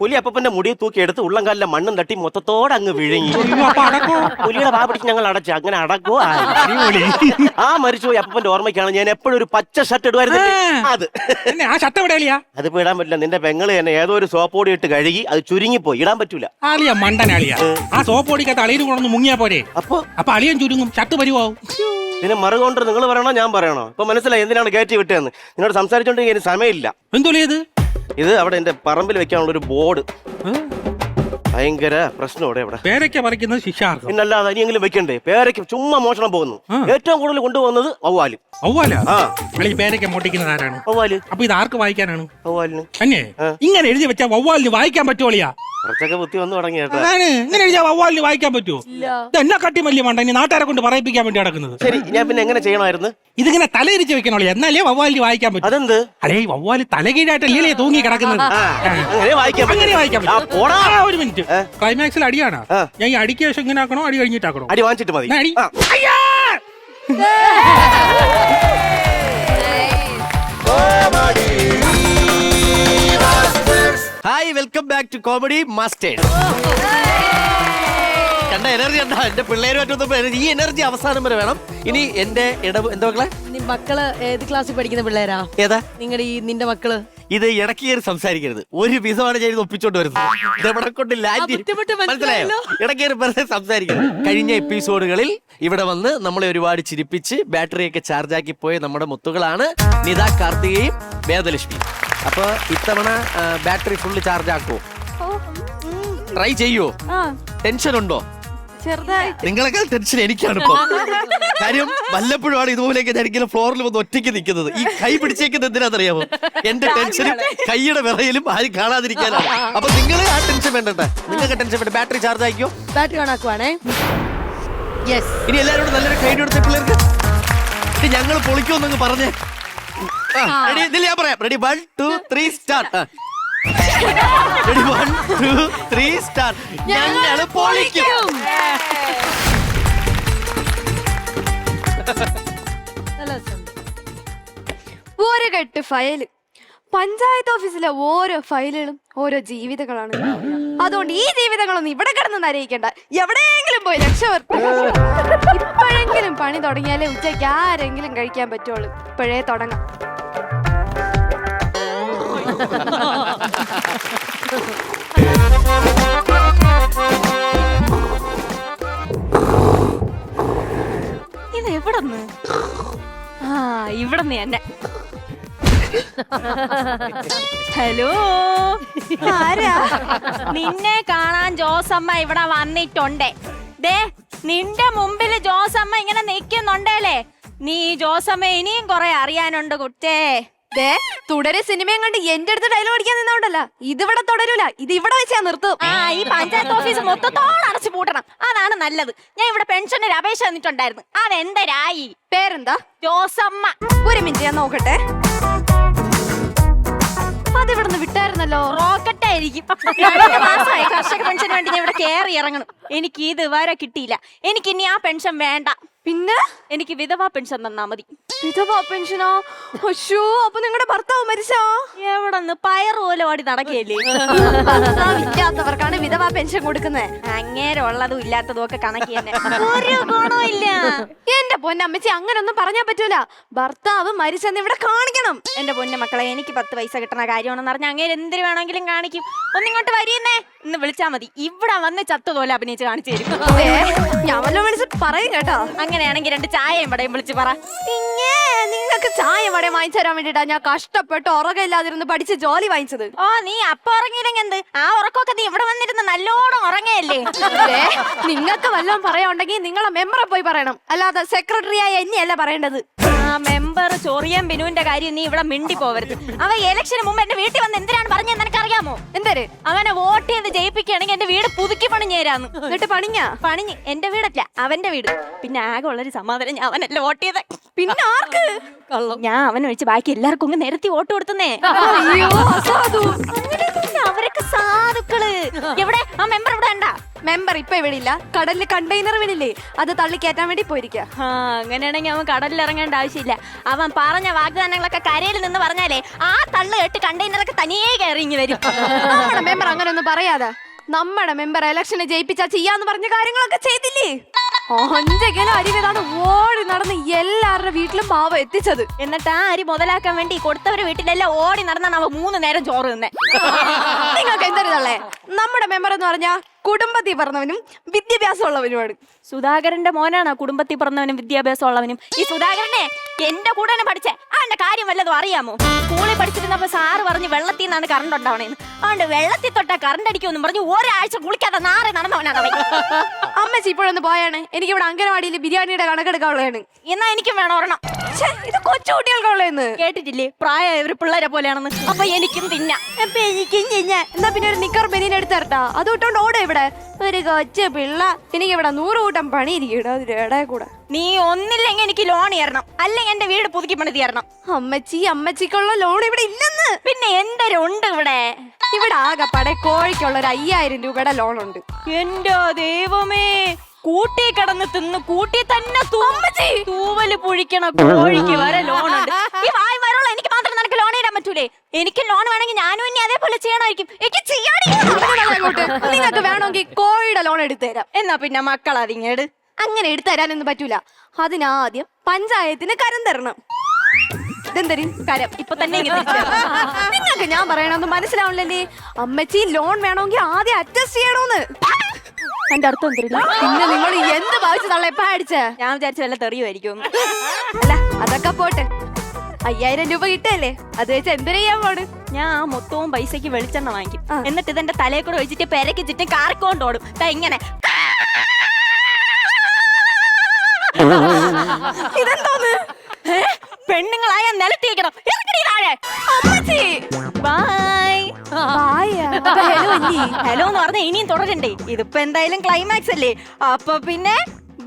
പുലി അപ്പൂപ്പന്റെ മുടിയെ തൂക്കി എടുത്ത് ഉള്ളംകാലിലെ മണ്ണും തട്ടി മൊത്തത്തോടെ അങ്ങ് വിഴുങ്ങി. പുലിയുടെ വാ പിടിച്ച് ഞങ്ങൾ അടച്ചു. അങ്ങനെ അടക്കോ ആ മരിച്ചുപോയി അപ്പൂപ്പന്റെ ഓർമ്മയ്ക്കാണ് ഞാൻ എപ്പോഴും ഒരു പച്ച ഷർട്ട് ഇടുവായിരുന്നു. അത് ഇടാൻ പറ്റില്ല. നിന്റെ പെങ്ങള് തന്നെ ഏതോ ഒരു സോപ്പോടി ഇട്ട് കഴുകി അത് ചുരുങ്ങിപ്പോയി, ഇടാൻ പറ്റൂല. മണ്ടനാളിയാ. ആ സോപ്പോടിക്കകത്ത് അളിയനും കൂടെ മുങ്ങിയാ പോരെ? അപ്പൊ അളിയൻ ചുരുങ്ങും, ഷർട്ട് പരിവാവും. ഇതിന് മറുകൊണ്ട് നിങ്ങൾ പറയണോ ഞാൻ പറയണോ? ഇപ്പൊ മനസ്സിലായി എന്തിനാണ് കയറ്റി വിട്ടതെന്ന്. നിന്നോട് സംസാരിച്ചോണ്ടെങ്കിൽ എനിക്ക് സമയമില്ല. എന്തോലേ ഇത്? ഇത് അവിടെ എന്റെ പറമ്പിൽ വെക്കാനുള്ള ഒരു ബോർഡ്. ഭയങ്കര പ്രശ്നോടെ ഇവിടെ. പേരയ്ക്ക പറിക്കുന്നത് ശിക്ഷാർഹം. പിന്നല്ലാതെ ഇനിയെങ്കിലും വെക്കണ്ടേ? പേരയ്ക്ക് ചുമ്മാ മോഷണം പോകുന്നു. ഏറ്റവും കൂടുതൽ കൊണ്ടുപോകുന്നത് വവ്വാല്. വവ്വാലാ? ആ ഈ പേരയ്ക്ക മോട്ടിക്കുന്നത് ആരാണ്? വവ്വാല്. അപ്പൊ ഇത് ആർക്ക് വായിക്കാനാണ്? വവ്വാലിന്. അന്നെ ഇങ്ങനെ എഴുതി വെച്ചാ വവ്വാലിന് വായിക്കാൻ പറ്റുമോളിയാ? കുറച്ചൊക്കെ ബുദ്ധി വന്നു തുടങ്ങി കേട്ടോ. അതാണ് ഇങ്ങനെ എഴുതിയാ വവ്വാലിന് വായിക്കാൻ പറ്റുമോ? ഇത് എന്നാ കട്ടി മല്യ വേണ്ട ഇനി നാട്ടുകാരെ കൊണ്ട് പറയിപ്പിക്കാൻ വേണ്ടി നടക്കുന്നത്. ശരി, ഞാൻ പിന്നെ എങ്ങനെ ചെയ്യണമായിരുന്നു? ഇതിങ്ങനെ തലയിരിച്ച് വെക്കണോളി, എന്നാലേ വവ്വാലിന് വായിക്കാൻ പറ്റും. അതെന്ത്? അടേ വവ്വാല് തലകീഴായിട്ടല്ലേ തൂങ്ങി കിടക്കുന്നത്. അങ്ങനെ വായിക്കാൻ അങ്ങനെ വായിക്കാൻ ആ, പറ്റും. പോടാ. ആ, ഒരു മിനിറ്റ്. ക്ലൈമാക്സിൽ അടിയാണ്. ഞാൻ ഈ അടിക്ക് ശേഷം ഇങ്ങനെ ആക്കണോ അടി കഴിഞ്ഞിട്ടാക്കണോ? അടി വാങ്ങിച്ചിട്ട് മതി. അടി. ആ. അയ്യാ! Hi, welcome back to comedy masters. കണ്ട എനർജി കണ്ട എന്റെ പിള്ളേരുമായിട്ട് ഈ എനർജി അവസാനം വരെ വേണം. ഇനി എന്റെ എന്താ മക്കളെ? മക്കള് ഏത് ക്ലാസ്സിൽ പഠിക്കുന്ന പിള്ളേരാ? ഏതാ നിന്റെ മക്കള്? ഇത് ഇടയ്ക്ക് കയറി സംസാരിക്കരുത്. ഒരു വിധമാണ് ചെയ്ത് ഒപ്പിച്ചോണ്ട് വരുന്നത്. ഇതെവിടെ കൊണ്ട് മനസ്സിലായോ? ഇടയ്ക്ക് കയറി വെറുതെ സംസാരിക്കരുത്. കഴിഞ്ഞ എപ്പിസോഡുകളിൽ ഇവിടെ വന്ന് നമ്മളെ ഒരുപാട് ചിരിപ്പിച്ച് ബാറ്ററിയൊക്കെ ചാർജ് ആക്കി പോയ നമ്മുടെ മുത്തുകളാണ് നിത, കാർത്തികയും വേദലക്ഷ്മി. അപ്പൊ ഇത്തവണ ബാറ്ററി ഫുള്ള് ചാർജ് ആക്കുവോ? ട്രൈ ചെയ്യുവോ? ടെൻഷൻ ഉണ്ടോ? നിങ്ങളെക്കാൾ ടെൻഷൻ എനിക്കാണ് ഇപ്പൊ. കാര്യം വല്ലപ്പോഴുമാണ് ഇതുപോലെയൊക്കെ ഞാനിങ്ങനെ ഫ്ലോറിൽ വന്ന് ഒറ്റയ്ക്ക് നിൽക്കുന്നത്. ഈ കൈ പിടിച്ചേക്കുന്നത് എന്തിനാണെന്നറിയാമോ? എന്റെ ടെൻഷനും കൈയുടെ വിറയിലും ആരും കാണാതിരിക്കാനാണ്. അപ്പൊ നിങ്ങൾ ആ ടെൻഷൻ വേണ്ടട്ടെ. നിങ്ങൾക്ക് ടെൻഷൻ വേണ്ട. ബാറ്ററി ചാർജ് ആക്കിയോ? ബാറ്ററി ഓൺ ആക്കുവാണേ. യെസ്. ഇനി എല്ലാവരോടും നല്ലൊരു കൈ കൊടുത്ത പിള്ളേർക്ക് ഇനി ഞങ്ങൾ പൊളിക്കുമെന്നങ്ങ് പറഞ്ഞേ. റെഡി? ഇതിൽ ഞാൻ പറയാം. റെഡി? 1 2 3 സ്റ്റാർട്ട്. റെഡി? 1 2 3 സ്റ്റാർട്ട്. ഞങ്ങൾ പൊളിക്കും. ഒരു കെട്ട് ഫയല്. പഞ്ചായത്ത് ഓഫീസിലെ ഓരോ ഫയലുകളും ഓരോ ജീവിതങ്ങളാണ്. അതുകൊണ്ട് ഈ ജീവിതങ്ങളൊന്നും ഇവിടെ കിടന്ന് നരയിക്കണ്ട. എവിടെയെങ്കിലും പോയി രക്ഷപ്പെട്ടു. ഇപ്പോഴെങ്കിലും പണി തുടങ്ങിയാലേ ഉച്ചയ്ക്ക് ആരെങ്കിലും കഴിക്കാൻ പറ്റുള്ളൂ. ഇപ്പോഴേ തുടങ്ങാം. ഇത് എവിടെന്ന്? ആ, ഇവിടെന്ന് തന്നെ. ഹലോ, ആരാ? നിന്നെ കാണാൻ ജോസമ്മ ഇവിടെ വന്നിട്ടുണ്ടേ. ദേ, നിന്റെ മുമ്പിൽ ജോസമ്മ ഇങ്ങനെ നിൽക്കുന്നുണ്ടേലേ. നീ ജോസമ്മ ഇനിയും കൊറേ അറിയാനുണ്ട് കുട്ടേ. ദേ, തുടരെ സിനിമയും കണ്ട് എന്റെ അടുത്ത് ഡയലോഗ് അടിക്കാൻ നിന്നോണ്ടല്ല. ഇതിവിടെ തുടരൂല. ഇത് ഇവിടെ വെച്ചാ നിർത്തും. ആ, ഈ പഞ്ചായത്ത് ഓഫീസ് മൊത്തത്തോളം അടച്ചു പൂട്ടണം. അതാണ് നല്ലത്. ഞാൻ ഇവിടെ പെൻഷനൊരു അപേക്ഷ തന്നിട്ടുണ്ടായിരുന്നു. അതെന്തരായി? പേരെന്താ? ജോസമ്മ. ഒരു മിനിറ്റ് ഞാൻ നോക്കട്ടെ. അതിവിടുന്ന് വിട്ടായിരുന്നല്ലോ. റോക്കറ്റായിരിക്കും. 2 മാസമായി കർഷക പെൻഷന് വേണ്ടി ഞാൻ ഇവിടെ കയറി ഇറങ്ങണം. എനിക്ക് ഇതുവരെ കിട്ടിയില്ല. എനിക്ക് ഇനി ആ പെൻഷൻ വേണ്ട. പിന്നെ എനിക്ക് വിധവാ പെൻഷൻ തന്നാ മതി. വിധവാ പെൻഷനോ? അയ്യോ, അപ്പൊ നിങ്ങളുടെ ഭർത്താവ് മരിച്ചോ? എവിടെന്ന് പയറ് പോലെ ഓടി നടക്കുകയല്ലേ. ഇല്ലാത്തവർക്കാണ് വിധവാ പെൻഷൻ കൊടുക്കുന്നത്. അങ്ങേരെ ഉള്ളതും ഇല്ലാത്തതും ഒക്കെ കണക്കി തന്നെ. ഒരു ഗുണവും ഇല്ല. എന്റെ പൊന്നമ്മച്ചി, അങ്ങനൊന്നും പറഞ്ഞാൽ പറ്റൂല. ഭർത്താവ് മരിച്ചെന്ന് ഇവിടെ കാണിക്കണം. എന്റെ പൊന്നു മക്കളെ, എനിക്ക് 10 പൈസ കിട്ടണ കാര്യമാണെന്ന് പറഞ്ഞാൽ അങ്ങേര് എന്തിനു വേണമെങ്കിലും കാണിക്കും. ഒന്നിങ്ങോട്ട് വരിയെന്നേ, ഇന്ന് വിളിച്ചാ മതി. ഇവിടെ വന്ന് ചത്തുപോലെ അഭിനയിച്ച് കാണിച്ചു തരും. ഞാൻ വല്ല വിളിച്ചിട്ട് പറയും കേട്ടോ. അങ്ങനെയാണെങ്കിൽ 2 ചായയും വടയും വിളിച്ച് പറ. പിന്നെ നിങ്ങൾക്ക് ചായ വടയും വാങ്ങിച്ചു തരാൻ വേണ്ടിട്ടാ ഞാൻ കഷ്ടപ്പെട്ട് ഉറകയില്ലാതിരുന്ന് പഠിച്ച് ജോലി വാങ്ങിച്ചത്. ഓ, നീ അപ്പൊ ഉറങ്ങിയില്ലെങ്കിൽ എന്ത്? ആ ഉറക്കമൊക്കെ നീ ഇവിടെ വന്നിരുന്ന് നല്ലോണം ഉറങ്ങയല്ലേ. നിങ്ങൾക്ക് വല്ലതും പറയാനുണ്ടെങ്കിൽ നിങ്ങളെ മെമ്പറെ പോയി പറയണം. അല്ലാതെ സെക്രട്ടറിയായ എന്നെയല്ല പറയേണ്ടത്. ആ മെമ്പർ ചൊറിയൻ ബിനുവിന്റെ കാര്യം നീ ഇവിടെ മിണ്ടി പോവരുത്. അവ ഇലക്ഷന് മുമ്പ് എന്റെ വീട്ടിൽ വന്ന് എന്തിനാണ് പറഞ്ഞത് നിനക്കറിയാമോ? എന്തര്? അവനെ വോട്ട് ചെയ്ത് ജയിപ്പിക്കുകയാണെങ്കിൽ എന്റെ വീട് പുതുക്കി പണിഞ്ഞേരാന്ന്. എന്നിട്ട് പണിഞ്ഞ് എന്റെ വീടല്ല, അവന്റെ വീട്. പിന്നെ ആകെ ഉള്ളൊരു സമാധാനം, ഞാൻ അവനല്ല വോട്ട് ചെയ്ത. പിന്നെ ആർക്ക്? ഞാൻ അവനൊഴിച്ച് ബാക്കി എല്ലാവർക്കും നിരത്തി വോട്ട് കൊടുത്തുന്നേ. അവരൊക്കെ സാധുക്കള്. എവിടെ ആ മെമ്പർ? ഇവിടെ ഉണ്ടാ? മെമ്പർ ഇപ്പൊ ഇവിടെ ഇല്ല. കടലിൽ കണ്ടെയ്നർ വീണില്ലേ, അത് തള്ളി കയറ്റാൻ വേണ്ടി പോയിരിക്കുക. അങ്ങനെയാണെങ്കിൽ അവൻ കടലിൽ ഇറങ്ങേണ്ട ആവശ്യമില്ല. അവൻ പറഞ്ഞ വാഗ്ദാനങ്ങളൊക്കെ കരയിൽ നിന്ന് പറഞ്ഞാലേ ആ തള്ളു കേട്ട് കണ്ടെയ്നറൊക്കെ തനിയേ കയറി ഇങ്ങ് വരും. നമ്മുടെ മെമ്പർ അങ്ങനെ ഒന്നും പറയാതെ. നമ്മുടെ മെമ്പർ ഇലക്ഷന് ജയിപ്പിച്ചാ ചെയ്യാന്ന് പറഞ്ഞ കാര്യങ്ങളൊക്കെ ചെയ്തില്ലേ? 5 കിലോ അരി വീതാണ് ഓടി നടന്ന് എല്ലാവരുടെ വീട്ടിലും മാവ് എത്തിച്ചത്. എന്നിട്ട് ആ അരി മുതലാക്കാൻ വേണ്ടി കൊടുത്തവരുടെ വീട്ടിലെല്ലാം ഓടി നടന്നാണ് അവ 3 നേരം ചോറ് തന്നെ. നിങ്ങൾക്ക് എന്തരുതല്ലേ? നമ്മുടെ മെമ്പർ എന്ന് പറഞ്ഞാ കുടുംബത്തിൽ പറഞ്ഞവനും വിദ്യാഭ്യാസം ഉള്ളവനുമാണ്. സുധാകരന്റെ മോനാണ് കുടുംബത്തിൽ പറഞ്ഞവനും വിദ്യാഭ്യാസം ഉള്ളവനും. ഈ സുധാകരനെ എന്റെ കൂടെ തന്നെ പഠിച്ചേ ആണ്ട് കാര്യം വല്ലതും അറിയാമോ? സ്കൂളിൽ പഠിച്ചിരുന്നപ്പോ സാറ് പറഞ്ഞ് വെള്ളത്തിൽ നിന്നാണ് കറണ്ട് ഉണ്ടാവണേന്ന്. അതുകൊണ്ട് വെള്ളത്തിൽ തൊട്ടാ കറണ്ട് അടിക്കുമെന്നും പറഞ്ഞ് ഒരാഴ്ച കുളിക്കാതെ നാറെ നടന്നവനാണ് അവൻ. അമ്മച്ചി ഇപ്പോഴൊന്ന് പോയാണ്. എനിക്ക് ഇവിടെ അംഗനവാടിയിൽ ബിരിയാണിയുടെ കണക്കെടുക്കാനുള്ളതാണ്. എന്നാ എനിക്കും വേണം ഒരെണ്ണം. ഇത് കൊച്ചു കുട്ടികൾക്കുള്ളതെന്ന് കേട്ടിട്ടില്ലേ പ്രായമായ പിള്ളേരെ പോലെയാണെന്ന്? അപ്പൊ എനിക്കും തിന്നാം. അപ്പൊ എനിക്കും ചെയ്യാ. എന്നാ പിന്നെ ഒരു നിക്കർ ബനിയൻ എടുത്തരട്ടാ. അത് വിട്ടോണ്ട് ഓടെ ഇവിടെ ഒരു കൊച്ചു പിള്ള. എനിക്ക് ഇവിടെ 100 കൂട്ടം പണി ഇരിക്കും അതിന്റെ കൂടെ. നീ ഒന്നില്ലെങ്കിൽ എനിക്ക് ലോൺ തരണം, അല്ലെങ്കിൽ എന്റെ വീട് പുതുക്കി പണിത് തരണം. അമ്മച്ചിക്കുള്ള ലോൺ ഇവിടെ ഇല്ലെന്ന്. പിന്നെ എന്തൊരു ഉണ്ട് ഇവിടെ? ഇവിടെ ആകെപ്പാടെ കോഴിക്കുള്ള ഒരു 5000 രൂപയുടെ ലോൺ ഉണ്ട്. എന്റെ ദൈവമേ, കൂട്ടി കിടന്ന് തിന്ന് കൂട്ടി തന്നെ തൂവല് പുഴിക്കണ കോഴിക്ക് വരെ ലോൺ ഉണ്ട്. ഈ വായ് വരമുള്ള എനിക്ക് മാത്രം നിനക്ക് ലോൺ ഇടാൻ പറ്റൂലേ? എനിക്ക് ലോൺ വേണമെങ്കിൽ ഞാനും ഇനി അതേപോലെ ചെയ്യണമായിരിക്കും. എനിക്ക് നിങ്ങൾക്ക് വേണമെങ്കിൽ കോഴിയുടെ ലോൺ എടുത്തുതരാം. എന്നാ പിന്നെ മക്കൾ അതിങ്ങേട്. അങ്ങനെ എടുത്തുതരാനൊന്നും പറ്റൂല. അതിനാദ്യം പഞ്ചായത്തിന് കരം തരണം. ഇതെന്തരും കരം ഇപ്പൊ തന്നെ നിങ്ങൾക്ക് ഞാൻ പറയണമെന്ന് മനസ്സിലാവില്ലേ? അമ്മച്ചി ലോൺ വേണമെങ്കിൽ ആദ്യം അഡ്ജസ്റ്റ് ചെയ്യണോന്ന്. എന്റെ അർത്ഥം എന്തില്ല? പിന്നെ നിങ്ങൾ എന്ത് ഭാവിച്ചു തള്ള എപ്പ അടിച്ചേ? ഞാൻ വിചാരിച്ച വല്ല തെറിയുമായിരിക്കും. അല്ല അതൊക്കെ പോട്ടെ, 5000 രൂപ കിട്ടല്ലേ? അത് വെച്ച് എന്തിനു ചെയ്യാൻ പോണ്? ഞാൻ മൊത്തവും പൈസക്ക് വെളിച്ചെണ്ണ വാങ്ങിക്കും. എന്നിട്ട് ഇതെന്റെ തലയിൽ കൂടെ ഒഴിച്ചിട്ട് പെരക്ക് ചുറ്റും കാറിക്കൊണ്ടോടും. ഇങ്ങനെ ഇതെന്തോന്ന്? പെണ്ണുങ്ങളായ നിലത്തിരിക്കണം. ഹലോ എന്ന് പറഞ്ഞ ഇനിയും തുടരണ്ടേ? ഇതിപ്പോ എന്തായാലും ക്ലൈമാക്സ് അല്ലേ? അപ്പൊ പിന്നെ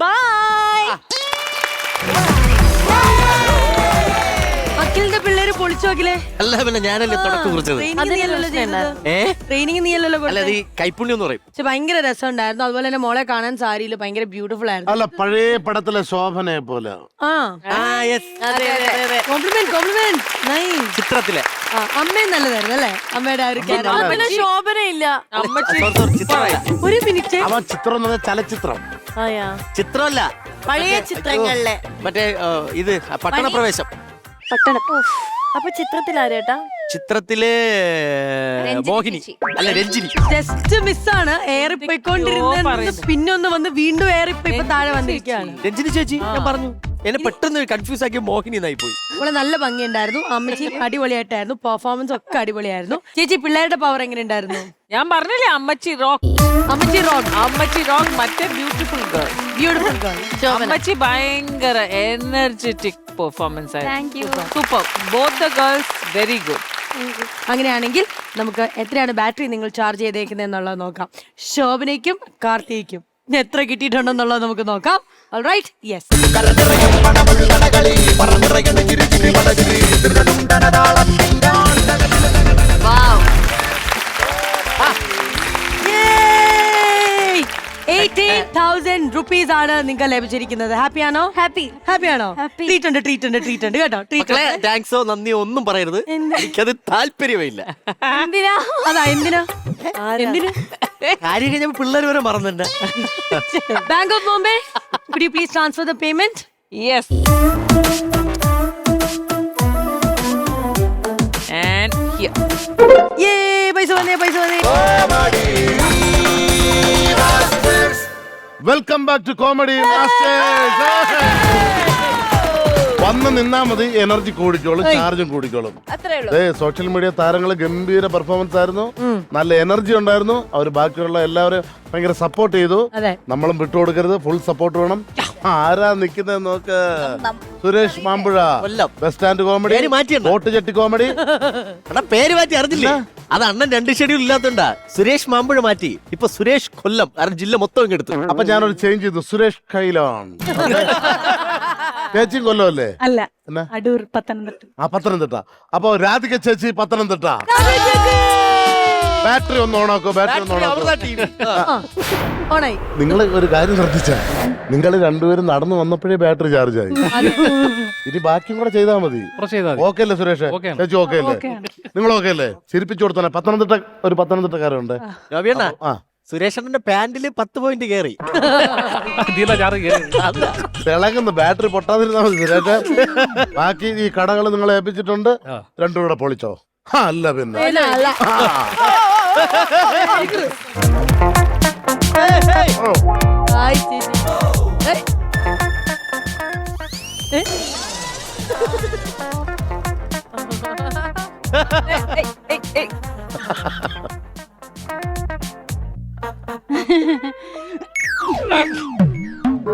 ബൈ. അഖിലിന്റെ പിള്ളേര് പൊളിച്ചു നോക്കില്ലേ? അല്ല പിന്നെ ഞാനല്ലേ തുടക്കം കുറിച്ചത്. ട്രെയിനിങ് നീയല്ലോ. അല്ല ഈ കൈപ്പുണ്യം എന്ന് പറയും. പക്ഷെ ഭയങ്കര രസമുണ്ടായിരുന്നു. അതുപോലെ തന്നെ മോളെ കാണാൻ സാരിയില് ഭയങ്കര ബ്യൂട്ടിഫുൾ ആയിരുന്നു. അല്ല പഴയ പടത്തിലെ ശോഭനയെ പോലെ. Compliment nice. ചിത്രത്തിലെ അമ്മയും നല്ലതായിരുന്നു അല്ലേ? അമ്മയുടെ ആ ഒരു ക്യാരക്ടർ. ശോഭനയില്ല. ഒരു മിനിറ്റ്. അവൻ ചിത്രം എന്ന് പറഞ്ഞാൽ ചലച്ചിത്രം. ചിത്രമല്ല, പഴയ ചിത്രങ്ങളിലെ മറ്റേ ഇത് പട്ടണപ്രവേശം. അപ്പൊ ചിത്രത്തിലാരേട്ടാ? ചിത്രത്തിലെ മോഹിനി അല്ല രഞ്ജിനി. ജസ്റ്റ് മിസ്സാണ്. ഏറിപ്പോയിക്കൊണ്ടിരുന്ന പിന്നെ ഒന്ന് വന്ന് വീണ്ടും ഏറിപ്പോയി ഇപ്പൊ താഴെ വന്നിരിക്കുകയാണ്. രഞ്ജിനി ചേച്ചി ഞാൻ പറഞ്ഞു. എന്നെ പെട്ടെന്ന് കൺഫ്യൂസ് ആക്കി മോഹിനി എന്നായി പോയി. ഇവിടെ നല്ല ഭംഗിയുണ്ടായിരുന്നു. അമ്മച്ചി അടിപൊളിയായിട്ടായിരുന്നു. പെർഫോമൻസ് ഒക്കെ അടിപൊളിയായിരുന്നു. ചേച്ചി പിള്ളേരുടെ പവർ എങ്ങനെ ഉണ്ടായിരുന്നു? ഞാൻ പറഞ്ഞില്ലേ അമ്മച്ചി റോക്ക്. അമ്മച്ചി റോക്ക്. അമ്മച്ചി റോക്ക്. മറ്റേ ബ്യൂട്ടിഫുൾ ഗേൾ. Beautiful girl. അമ്മച്ചി ഭയങ്കര എനർജറ്റിക് പെർഫോമൻസ് ആയിരുന്നു. Super. Both the girls very good. അങ്ങനെയാണെങ്കിൽ നമുക്ക് എത്രയാണ് ബാറ്ററി നിങ്ങൾ ചാർജ് ചെയ്തേക്കുന്നത് എന്നുള്ളത് നോക്കാം. ശോഭനയ്ക്കും കാർത്തിക്കും എത്ര കിട്ടിയിട്ടുണ്ടെന്നുള്ളത് നമുക്ക് നോക്കാം. Alright, yes. ₹18,000 ആണ് നിങ്ങൾക്ക് ലഭിച്ചിരിക്കുന്നത്. ഹാപ്പിയാണോ? ഹാപ്പിയാണോ? ട്രീറ്റ് ഉണ്ട് കേട്ടോ. താങ്ക്സോ നന്ദിയോ ഒന്നും പറയരുത്. എനിക്കത് താല്പര്യമില്ല. അതാ എന്തിനാ കാര്യം ഞാൻ പിള്ളേർ വരെ മറന്നുണ്ട്. Bank of Bombay, could you please transfer the payment? Yes. And here. Yay, പൈസ വന്നേ. Welcome back to comedy masters. വന്ന് നിന്നാ മതി, എനർജി കൂടിക്കോളും, ചാർജും കൂടിക്കോളും. സോഷ്യൽ മീഡിയ താരങ്ങൾ ഗംഭീര പെർഫോമൻസ് ആയിരുന്നു. നല്ല എനർജി ഉണ്ടായിരുന്നു. അവർ ബാക്കിയുള്ള എല്ലാവരും ഭയങ്കര സപ്പോർട്ട് ചെയ്തു. നമ്മളും വിട്ടുകൊടുക്കരുത്, ഫുൾ സപ്പോർട്ട് വേണം. ആരാ നിക്കുന്നത് നോക്ക്. Suresh Mampuzha bus stand comedy, boat jetty comedy. പേര് മാറ്റി അറിഞ്ഞില്ലേ? അത് അണ്ണൻ 2 ഷെഡ്യൂൾ ഇല്ലാത്തോണ്ടാ സുരേഷ് മാമ്പുഴ മാറ്റി. ഇപ്പൊ സുരേഷ് കൊല്ലം. കാരണം ജില്ല മൊത്തം ഇങ്ങെടുത്തു. അപ്പൊ ഞാനൊരു ചേഞ്ച് ചെയ്തു, സുരേഷ് കൈലോൺ. ചേച്ചിയും കൊല്ലം അല്ലേ? അല്ല, അടൂർ പത്തനംതിട്ട. പത്തനംതിട്ട. അപ്പൊ രാധിക ചേച്ചി പത്തനംതിട്ട. ബാറ്ററി ഒന്ന് ഓണാക്കോ. നിങ്ങൾ ഒരു കാര്യം ശ്രദ്ധിച്ച, നിങ്ങൾ രണ്ടുപേരും നടന്നു വന്നപ്പോഴേ ബാറ്ററി ചാർജ് ആയി. ഇനി ബാക്കിയും കൂടെ ചെയ്താൽ മതി. ഓക്കെ അല്ലേ സുരേഷ്? ചേച്ചി ഓക്കെ അല്ലേ? നിങ്ങൾ ഓക്കെ അല്ലേ? ചിരിപ്പിച്ചു കൊടുത്തന്നെ. ഒരു പത്തനംതിട്ടക്കാരുണ്ട്. സുരേഷന്റെ പാന്റില് 10 പോയിന്റ് കയറി. തിളങ്ങുന്ന ബാറ്ററി പൊട്ടാതിരുന്നാ മതി സുരേഷ്. ബാക്കി ഈ കടകൾ നിങ്ങളെ ഏൽപ്പിച്ചിട്ടുണ്ട്. രണ്ടും കൂടെ പൊളിച്ചോ? അല്ല പിന്നെ ഹായ് ചേച്ചി. ഏയ്. ഏ?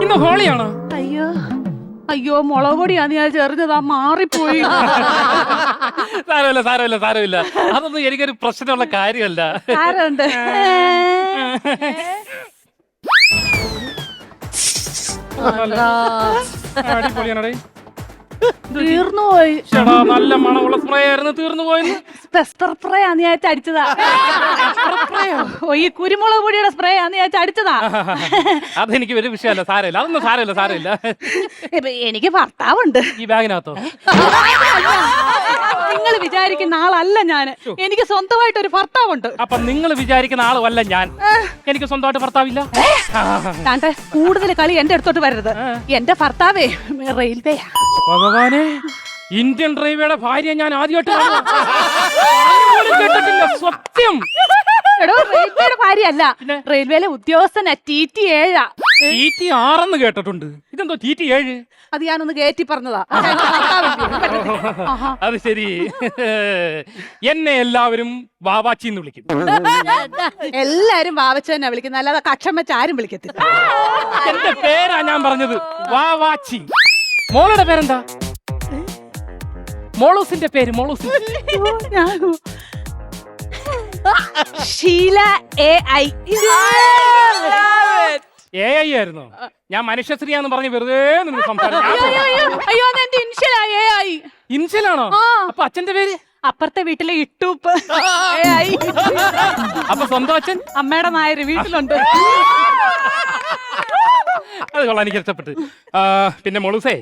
ഇന്ന് ഹോളിയാണോ? അയ്യോ അയ്യോ മുളക് പൊടിയാന്ന് ഞാൻ ചെറുതാ മാറിപ്പോയി. സാരമില്ല സാരമില്ല സാരമില്ല, അതൊന്നും എനിക്കൊരു പ്രശ്നമുള്ള കാര്യമല്ല. ആരുണ്ട്? അടിപൊളിയാണേ. തീർന്നു പോയി. ചേടാ നല്ല മണമുള്ള സ്പ്രേ ആയിരുന്നു, തീർന്നു പോയെന്ന്. പെപ്പർ സ്പ്രേ ആന്ന് ഞാൻ അടിച്ചതാ. ഓ ഈ കുരുമുളക് പൊടിയുടെ സ്പ്രേ ആന്ന് ഞാൻ അടിച്ചതാ. അതെനിക്ക് ഒരു വിഷയമല്ല, സാരമില്ല, അതൊന്നും സാരമില്ല സാരമില്ല. എനിക്ക് ഭർത്താവുണ്ട്. ഈ ബാഗിനകത്തോ? നിങ്ങൾ വിചാരിക്കുന്ന ആളല്ല ഞാന്. എനിക്ക് സ്വന്തമായിട്ട് ഒരു ഭർത്താവുണ്ട്. അപ്പൊ നിങ്ങൾ വിചാരിക്കുന്ന ആളുമല്ല ഞാൻ. എനിക്ക് സ്വന്തമായിട്ട് ഭർത്താവില്ല. താണ്ടെ കൂടുതൽ കളി എന്റെ അടുത്തോട്ട് വരരുത്. എന്റെ ഭർത്താവേ റെയിൽവേയാ. ഭഗവാനെ, ഇന്ത്യൻ റെയിൽവേയുടെ ഭാര്യ ഞാൻ ആദ്യമായിട്ട് കേട്ടിട്ടില്ല, സത്യം. എടോ റെയിൽവേയുടെ ഭാര്യ അല്ല, റെയിൽവേയിലെ ഉദ്യോഗസ്ഥനാ. TT7. TT6 കേട്ടിട്ടുണ്ട്. ഇതെന്തോ TT7? അത് ഞാനൊന്ന് കയറ്റി പറഞ്ഞതാ. അത് ശരി. എന്നെ എല്ലാവരും വാവാച്ചി എന്ന് വിളിക്കും. എല്ലാരും വാവച്ച തന്നെ വിളിക്കുന്ന, അല്ലാതെ കക്ഷം വെച്ച് ആരും വിളിക്കത്തില്ല. എന്റെ പേരാ ഞാൻ പറഞ്ഞത്, വാവാച്ചി. മോളുടെ പേരെന്താ? മോളൂസിന്റെ പേര് മോളൂസ്. ഷീല AI. AI ആയിരുന്നോ? ഞാൻ മനുഷ്യശ്രീയാന്ന് പറഞ്ഞ് വെറുതെ നിന്ന് സംസാരിച്ചു. അയ്യോ എന്റെ ഇൻഷ്യലാ AI. ഇൻഷ്യലാണോ? അപ്പൊ അച്ഛന്റെ പേര്? അപ്പുറത്തെ വീട്ടിലെ ഇട്ടൂപ്പ് AI. അപ്പൊ സ്വന്തം അച്ഛൻ? അമ്മയുടെ നായര് വീട്ടിലുണ്ട്. അത് കൊള്ളാം, എനിക്ക് ഇഷ്ടപ്പെട്ട്. പിന്നെ മോളൂസേ,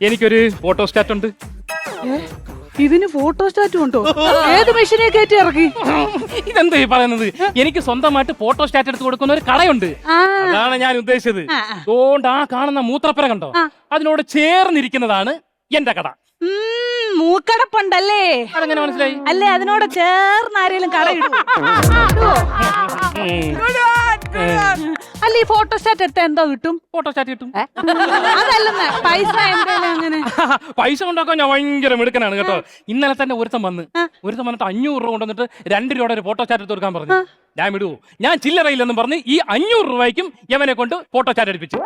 എനിക്കൊരു ഫോട്ടോസ്റ്റാറ്റ് ഉണ്ട്. ഇതിന് ഫോട്ടോസ്റ്റാറ്റും ഉണ്ടോ? ഏത് മെഷീനെ കയറ്റി ഇറക്കി? ഇതെന്താ ഈ പറയുന്നത്? എനിക്ക് സ്വന്തമായിട്ട് ഫോട്ടോസ്റ്റാറ്റ് എടുത്ത് കൊടുക്കുന്ന ഒരു കടയുണ്ട്. അതാണ് ഞാൻ ഉദ്ദേശിച്ചത്. അതുകൊണ്ട് ആ കാണുന്ന മൂത്രപ്പുര കണ്ടോ, അതിനോട് ചേർന്നിരിക്കുന്നതാണ് എന്റെ കട. മൂക്കടപ്പുണ്ടല്ലേ? അതെങ്ങനെ മനസ്സിലായി? അല്ലേ അതിനോട് ചേർന്ന് ആരെങ്കിലും കടയിടും? അല്ല ഈ ഫോട്ടോസ്റ്റാറ്റ് എടുത്ത എന്തോ കിട്ടും? ഫോട്ടോസ്റ്റാറ്റ് കിട്ടും. അതല്ലെന്ന് പൈസ എന്തേലും അങ്ങനെ. പൈസ ഉണ്ടാക്കാൻ ഞാൻ ഭയങ്കര മിടുക്കനാണ് കേട്ടോ. ഇന്നലെ തന്നെ ഒരുത്തം വന്നിട്ട് 500 രൂപ കൊണ്ടുവന്നിട്ട് 2 രൂപയുടെ ഒരു ഫോട്ടോസ്റ്റാറ്റ് എടുത്ത് കൊടുക്കാൻ പറഞ്ഞു. ഞാൻ വിടുവോ? ഞാൻ ചില്ലറയില്ലെന്നും പറഞ്ഞ് ഈ 500 രൂപയ്ക്കും യവനെ കൊണ്ട് ഫോട്ടോസ്റ്റാറ്റ് എടുപ്പിച്ചു.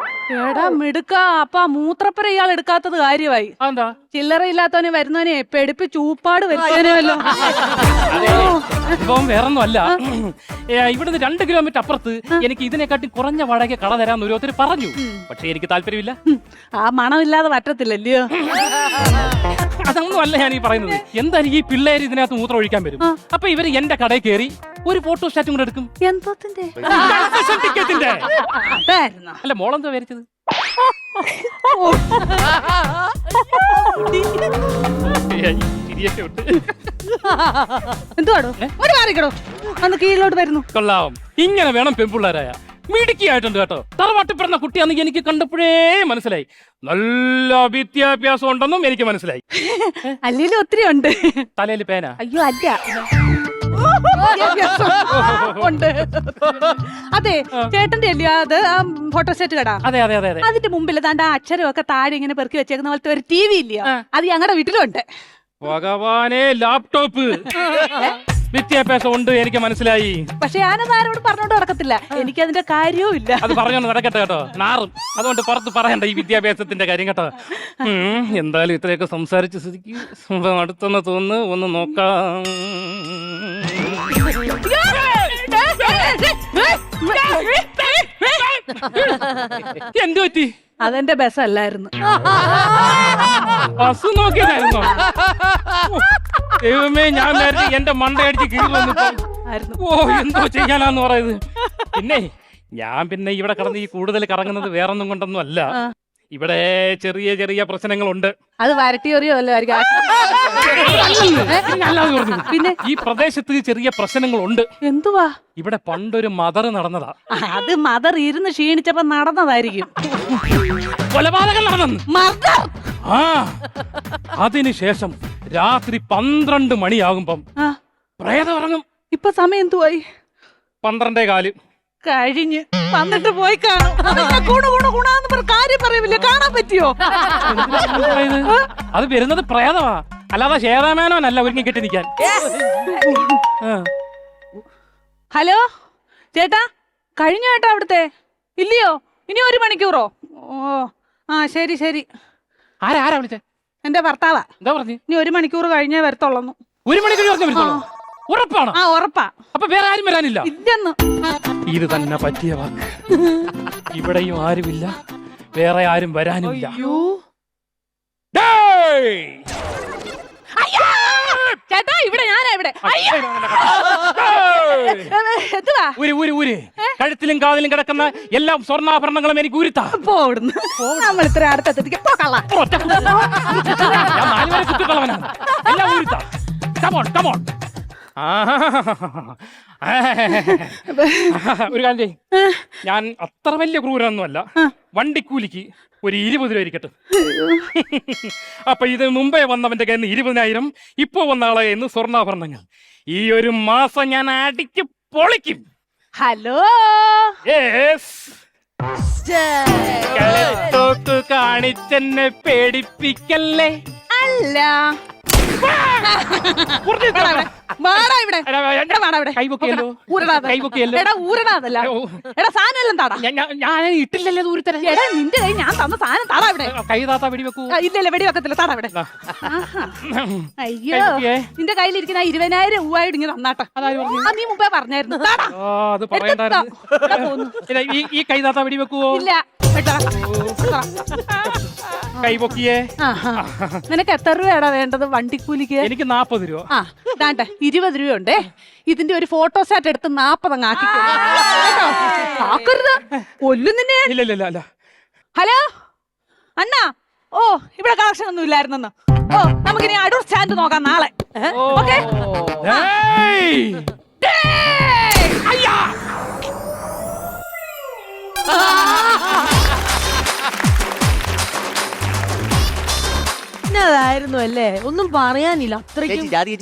എടാ മിടുക്ക, അപ്പൊ മൂത്രപ്പുര ഇയാൾ എടുക്കാത്തത് കാര്യമായി. അതെന്താ? ചില്ലറ ഇല്ലാത്തവന് വരുന്നവനെ പെടുപ്പി ചൂപ്പാട് വരുന്നവനല്ലോ. ഇപ്പം വേറൊന്നും അല്ല, ഇവിടുന്ന് 2 കിലോമീറ്റർ അപ്പുറത്ത് എനിക്ക് ഇതിനെക്കാട്ടി കുറഞ്ഞ വാടക കട തരാൻ ഓരോരുത്തർ പറഞ്ഞു. പക്ഷെ എനിക്ക് താല്പര്യമില്ല. ആ മണമില്ലാതെ പറ്റത്തില്ലല്ലയോ? അതൊന്നും അല്ല ഞാൻ ഈ പറയുന്നത്. എന്തായാലും ഈ പിള്ളേര് ഇതിനകത്ത് മൂത്രം ഒഴിക്കാൻ വരും. അപ്പൊ ഇവര് എന്റെ കടയിൽ കയറി ഒരു ഫോട്ടോസ്റ്റാറ്റും കൂടെ എടുക്കും. എന്തോത്തിന്റെ? ടിക്കറ്റിന്റെ. അതായിരുന്നു. അല്ല മോളെന്താ വരച്ചത്? എന്തുവാടോ? ഒരു മാറിക്കടോ, അന്ന് കീഴിലോട്ട് വരുന്നു. കൊള്ളാം, ഇങ്ങനെ വേണം പെൺപിള്ളേരായ. മിടുക്കിയായിട്ടുണ്ട് കേട്ടോ. തറവാട്ടി പറഞ്ഞ കുട്ടിയാന്ന് എനിക്ക് കണ്ടപ്പോഴേ മനസ്സിലായി. നല്ല വിദ്യാഭ്യാസം ഉണ്ടെന്നും എനിക്ക് മനസ്സിലായി. അല്ലെങ്കിലും ഒത്തിരി ഉണ്ട്. തലയിൽ പേന? അയ്യോ അല്ല, ഉണ്ട്. അതെ ചേട്ടന്റെ അല്ലയോ അത് ഫോട്ടോസ്റ്റാറ്റ് കട? അതെ അതെ അതെ. അതിന്റെ മുമ്പിൽ താണ്ട അക്ഷരമൊക്കെ താഴെ ഇങ്ങനെ പെറുക്കി വെച്ചേക്കുന്ന പോലത്തെ ഒരു TV ഇല്ലയോ? അത് ഞങ്ങളുടെ വീട്ടിലുണ്ട്. ഭഗവാനെ, ലാപ്ടോപ്പ്. വിദ്യാഭ്യാസം ഉണ്ട്, എനിക്ക് മനസ്സിലായി. പക്ഷെ ഞാനത് ആരോട് പറഞ്ഞോണ്ട് നടക്കത്തില്ല. എനിക്ക് അതിന്റെ കാര്യവും ഇല്ല. അത് പറഞ്ഞോണ്ട് നടക്കട്ടെ കേട്ടോ, നാറും. അതുകൊണ്ട് പുറത്ത് പറയണ്ട ഈ വിദ്യാഭ്യാസത്തിന്റെ കാര്യം കേട്ടോ. എന്തായാലും ഇത്രയൊക്കെ സംസാരിച്ച് സ്ഥിതിക്ക് അടുത്തൊന്ന് തോന്നുന്നു, ഒന്ന് നോക്കാം. എന്തു പറ്റി? അതെന്റെ ബസ് അല്ലായിരുന്നു. ബസ് നോക്കിയതായിരുന്നോ? ദൈവമേ, ഞാൻ നേരത്തെ എന്റെ മണ്ടയടിച്ച് കീഴിൽ വന്നിപ്പോ. ഓ, എന്തോ ചെയ്യാനാന്ന് പറയുന്നത്. പിന്നെ ഇവിടെ കടന്ന് ഈ കൂടുതൽ കറങ്ങുന്നത് വേറൊന്നും കൊണ്ടൊന്നും അല്ല. ഇവിടെ ചെറിയ ചെറിയ പ്രശ്നങ്ങളുണ്ട്. അത് വരട്ടിയൊറിയോ അല്ലായിരിക്കും. പിന്നെ ഈ പ്രദേശത്ത് ചെറിയ പ്രശ്നങ്ങളുണ്ട്. എന്തുവാ? ഇവിടെ പണ്ടൊരു മദർ നടന്നതാ. അത് മദർ ഇരുന്ന് ക്ഷീണിച്ചപ്പോ നടന്നതായിരിക്കും. കൊലപാതകം നടന്നു. ആ, അതിനുശേഷം രാത്രി 12 മണിയാകുമ്പം പ്രേതം ഇറങ്ങും. ഇപ്പൊ സമയം എന്തുവായി? 12:15. കഴിഞ്ഞ് വന്നിട്ട് പോയി കാണും. ഗുണാന്ന് പറഞ്ഞ കാര്യം പറയില്ല, കാണാൻ പറ്റിയോ? അത് വരുന്നത് പ്രേതമാ, അല്ലാതെ ശേതാമേനോനല്ല ഒരുങ്ങി കെട്ടി നിൽക്കാൻ. ഹലോ ചേട്ടാ, കഴിഞ്ഞു ചേട്ടാ അവിടുത്തെ? ഇല്ലയോ? ഇനി 1 മണിക്കൂറോ? ഓ ആ ശരി ശരി. ആരാ വിളിച്ചേ? എന്റെ ഭർത്താവാ. എന്താ പറഞ്ഞു? ഇനി 1 മണിക്കൂർ കഴിഞ്ഞേ വരത്തുള്ളൂ. 1 മണിക്കൂർ വരത്തുള്ളൂ? ഉറപ്പാണ്? ആ ഉറപ്പാ. അപ്പൊ വേറെ ആരും വരാനില്ല? ഇല്ലെന്ന്. ഇത് തന്നെ പറ്റിയ വാക്ക്. ഇവിടെയും ആരുമില്ല, വേറെ ആരും വരാനുമില്ല. ചേട്ടാ ഇവിടെ ഞാനാ ഇവിടെ. കഴുത്തിലും കാതിലും കിടക്കുന്ന എല്ലാ സ്വർണ്ണാഭരണങ്ങളും എനിക്ക് ഉരുത്താ. പോടുന്നു നമ്മൾ ഇത്ര അടുത്തെത്തിക്കാൻ പോകള്ള. ഞാൻ 4 വരെ കുത്തിക്കളവനാണ്. എല്ലാം ഉരുത്താ. Come on, come on. ഒരു കാര്യം ചെയ്യ്. ഞാൻ അത്ര വലിയ ക്രൂരൊന്നുമല്ല. വണ്ടിക്കൂലിക്ക് ഒരു 20 രൂപ ഇരിക്കട്ടെ. അപ്പൊ ഇത് മുമ്പേ വന്നവന്റെ കയ്യിൽ നിന്ന് 20,000, ഇപ്പൊ വന്ന ആളെ കയ്യിൽ നിന്ന് സ്വർണ്ണാഭരണങ്ങൾ. ഈ 1 മാസം ഞാൻ അടിക്ക് പൊളിക്കും. ഹലോ ോക്ക് കാണിച്ചെന്നെ പേടിപ്പിക്കല്ലേ. അല്ല ഞാൻ ഇട്ടില്ലല്ലേ ദൂരത്തര. നിന്റെ കൈ ഞാൻ തന്ന സാധനം താടാ ഇവിടെ. കൈ താത്ത വെടിവെക്കൂ. ഇല്ലല്ലേ വെടിവെക്കത്തില്ല, താടാ ഇവിടെ. അയ്യോ നിന്റെ കയ്യിലിരിക്കുന്ന 20,000 രൂപയോട് ഇങ്ങനെ തന്നാട്ടെ. നീ മുമ്പേ പറഞ്ഞായിരുന്നു. അത് പറയണ്ടായിരുന്നു. ഈ കൈ താത്ത വെടിവെക്കുവോ? ഇല്ല. കൈ പൊക്കിയേ. നിനക്ക് എത്ര രൂപയാടാ വേണ്ടത് വണ്ടിക്കൂലിക്ക്? എനിക്ക് 40 രൂപ. ആ ഇതാണ്ട 20 രൂപ ഉണ്ടേ. ഇതിന്റെ ഒരു ഫോട്ടോസ്റ്റാറ്റ് എടുത്ത് 40 അങ്ങ് ആക്കരുത്, കൊല്ലും നിന്നെ. ഇല്ല. ഹലോ അണ്ണാ, ഓ ഇവിടെ കളക്ഷൻ ഒന്നും ഇല്ലായിരുന്നെന്ന്. ഓ നമുക്കിനി അടൂർ സ്റ്റാൻഡ് നോക്കാം നാളെ. ഓക്കെ. അതായിരുന്നു അല്ലേ, ഒന്നും പറയാനില്ല. അത്രയ്ക്കും രാധിക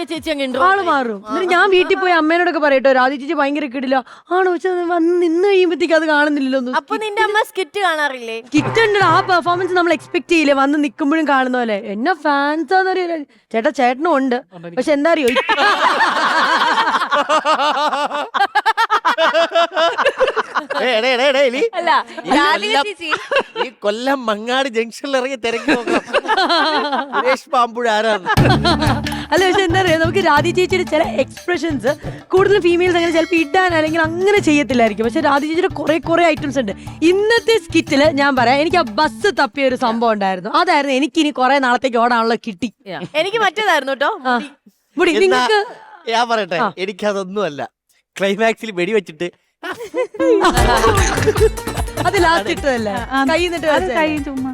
ചേച്ചി അങ്ങ് ആള് മാറും. എന്നിട്ട് ഞാൻ വീട്ടിൽ പോയി അമ്മേനോടൊക്കെ പറയട്ടോ, രാധിക ചേച്ചി ഭയങ്കര കിടില്ല ആണോ വന്ന് നിന്ന് കഴിയുമ്പോഴത്തേക്ക് അത് കാണുന്നില്ലല്ലോ. അപ്പൊ നിന്റെ അമ്മ സ്കിറ്റ് കാണാറില്ലേ? കിറ്റ് ഉണ്ട്, ആ പെർഫോമൻസ് നമ്മൾ എക്സ്പെക്ട് ചെയ്യില്ലേ, വന്ന് നിൽക്കുമ്പോഴും കാണുന്ന പോലെ. എന്നെ ഫാൻസാന്നറിയാ ചേട്ടാ, ചേട്ടനും ഉണ്ട്. പക്ഷെ എന്താ അറിയോ, ഈ കൊല്ലം മങ്ങാട് ജംഗ്ഷനിൽ ഇറങ്ങി തിരക്കി സുരേഷ് പാമ്പുഴ ആരാണ്? അല്ല പക്ഷെ എന്താ പറയാ, നമുക്ക് രാധി ചേച്ചിയുടെ ചില എക്സ്പ്രഷൻസ് കൂടുതൽ ഫീമെയിൽസ് അങ്ങനെ ചിലപ്പോൾ ഇടാൻ അല്ലെങ്കിൽ അങ്ങനെ ചെയ്യത്തില്ലായിരിക്കും. പക്ഷെ രാധി ചേച്ചിയുടെ കുറെ ഐറ്റംസ് ഉണ്ട്. ഇന്നത്തെ സ്കിറ്റില് ഞാൻ പറയാം, എനിക്ക് ആ ബസ് തപ്പിയ ഒരു സംഭവം ഉണ്ടായിരുന്നു. അതായിരുന്നു എനിക്കിനി കുറെ നാളത്തേക്ക് ഓടാനുള്ള കിട്ടി. എനിക്ക് മറ്റേതായിരുന്നു കേട്ടോ. നിങ്ങൾക്ക് ഞാൻ പറയട്ടെ, എനിക്കതൊന്നുമല്ല. ക്ലൈമാക്സിൽ വെടിവെച്ചിട്ട് അത് ലാസ്റ്റ് ഇട്ടതല്ലേ, കൈ ചുമ്മാ.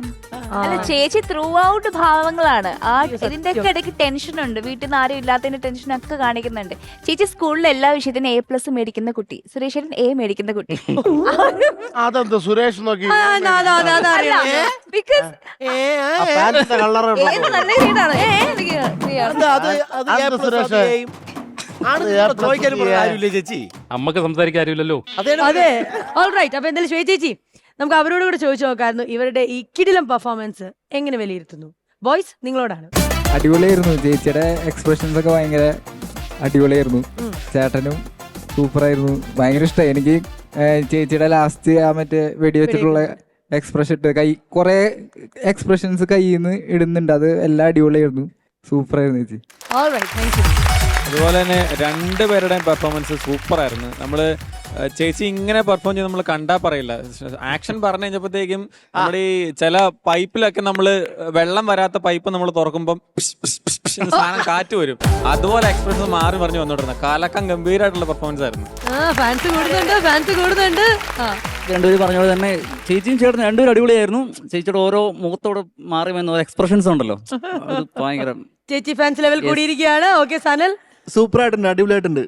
അല്ല ചേച്ചി ത്രൂ ഔട്ട് ഭാവങ്ങളാണ്. ആ ഇതിന്റെ ഒക്കെ ഇടയ്ക്ക് ടെൻഷൻ ഉണ്ട്, വീട്ടിൽ നിന്ന് ആരും ഇല്ലാത്തതിന്റെ ടെൻഷനൊക്കെ കാണിക്കുന്നുണ്ട്. ചേച്ചി സ്കൂളിൽ എല്ലാ വിഷയത്തിനും A+ മേടിക്കുന്ന കുട്ടി, സുരേഷൻ A മേടിക്കുന്ന കുട്ടി. അതെന്താ സുരേഷ് നോക്കി ചേച്ചി അമ്മക്ക് സംസാരിക്കാൻ അറിയില്ലല്ലോ. അതെ. ഓൾറൈറ്റ്. അപ്പൊ എന്തായാലും ശ്വേത ചേച്ചി, നമുക്ക് അവരോട് കൂടെ ചോദിച്ചു നോക്കായിരുന്നു ഇവരുടെ ഈ കിടിലം പെർഫോമൻസ് എങ്ങനെ വിലയിരുത്തുന്നു. ബോയ്സ് നിങ്ങളോടാണ്. അടിപൊളിയായിരുന്നു, ചേച്ചിയുടെ എക്സ്പ്രഷൻസ് ഒക്കെ ഭയങ്കര അടിപൊളിയായിരുന്നു. ചേട്ടനും സൂപ്പറായിരുന്നു, ഭയങ്കര ഇഷ്ടമായി എനിക്ക്. ചേച്ചിയുടെ ലാസ്റ്റ് ആ മറ്റേ വെടിവെച്ചിട്ടുള്ള എക്സ്പ്രഷൻ ഇട്ട് കുറെ എക്സ്പ്രഷൻസ് കയ്യിൽ നിന്ന് ഇടുന്നുണ്ട്, അത് എല്ലാം അടിപൊളിയായിരുന്നു, സൂപ്പറായിരുന്നു ചേച്ചി. അതുപോലെ തന്നെ 2 പേരുടെയും പെർഫോമൻസ് സൂപ്പറായിരുന്നു. നമ്മൾ ചേച്ചി ഇങ്ങനെ പെർഫോം ചെയ്ത് നമ്മൾ കണ്ടാ പറയില്ല. ആക്ഷൻ പറഞ്ഞു കഴിഞ്ഞപ്പോഴത്തേക്കും നമ്മുടെ ഈ ചില പൈപ്പിലൊക്കെ നമ്മൾ വെള്ളം വരാത്ത പൈപ്പ് നമ്മൾ തുറക്കുമ്പോൾ സാധനം കാറ്റ് വരും, അതുപോലെ എക്സ്പ്രഷൻ മാറി പറഞ്ഞു വന്നോണ്ടിരുന്ന കലക്കം ഗംഭീരമായിട്ടുള്ള പെർഫോമൻസ് ആയിരുന്നു. ഫാൻസ് കൂടുന്നുണ്ട്. രണ്ടുപേരും പറഞ്ഞ പോലെ തന്നെ ചേച്ചിയും ചേട്ടനും രണ്ടുപേരും അടിപൊളിയായിരുന്നു. ചേച്ചിയുടെ ഓരോ മുഖത്തോട് മാറി വന്ന എക്സ്പ്രഷൻസ് ഉണ്ടല്ലോ, അത് ഭയങ്കര. ചേച്ചി ഫാൻസ് ലെവൽ കൂടിയിരിക്കുകയാണ്. ഓക്കെ സനൽ? സൂപ്പറായിട്ടുണ്ട്, അടിപൊളിയായിട്ടുണ്ട്.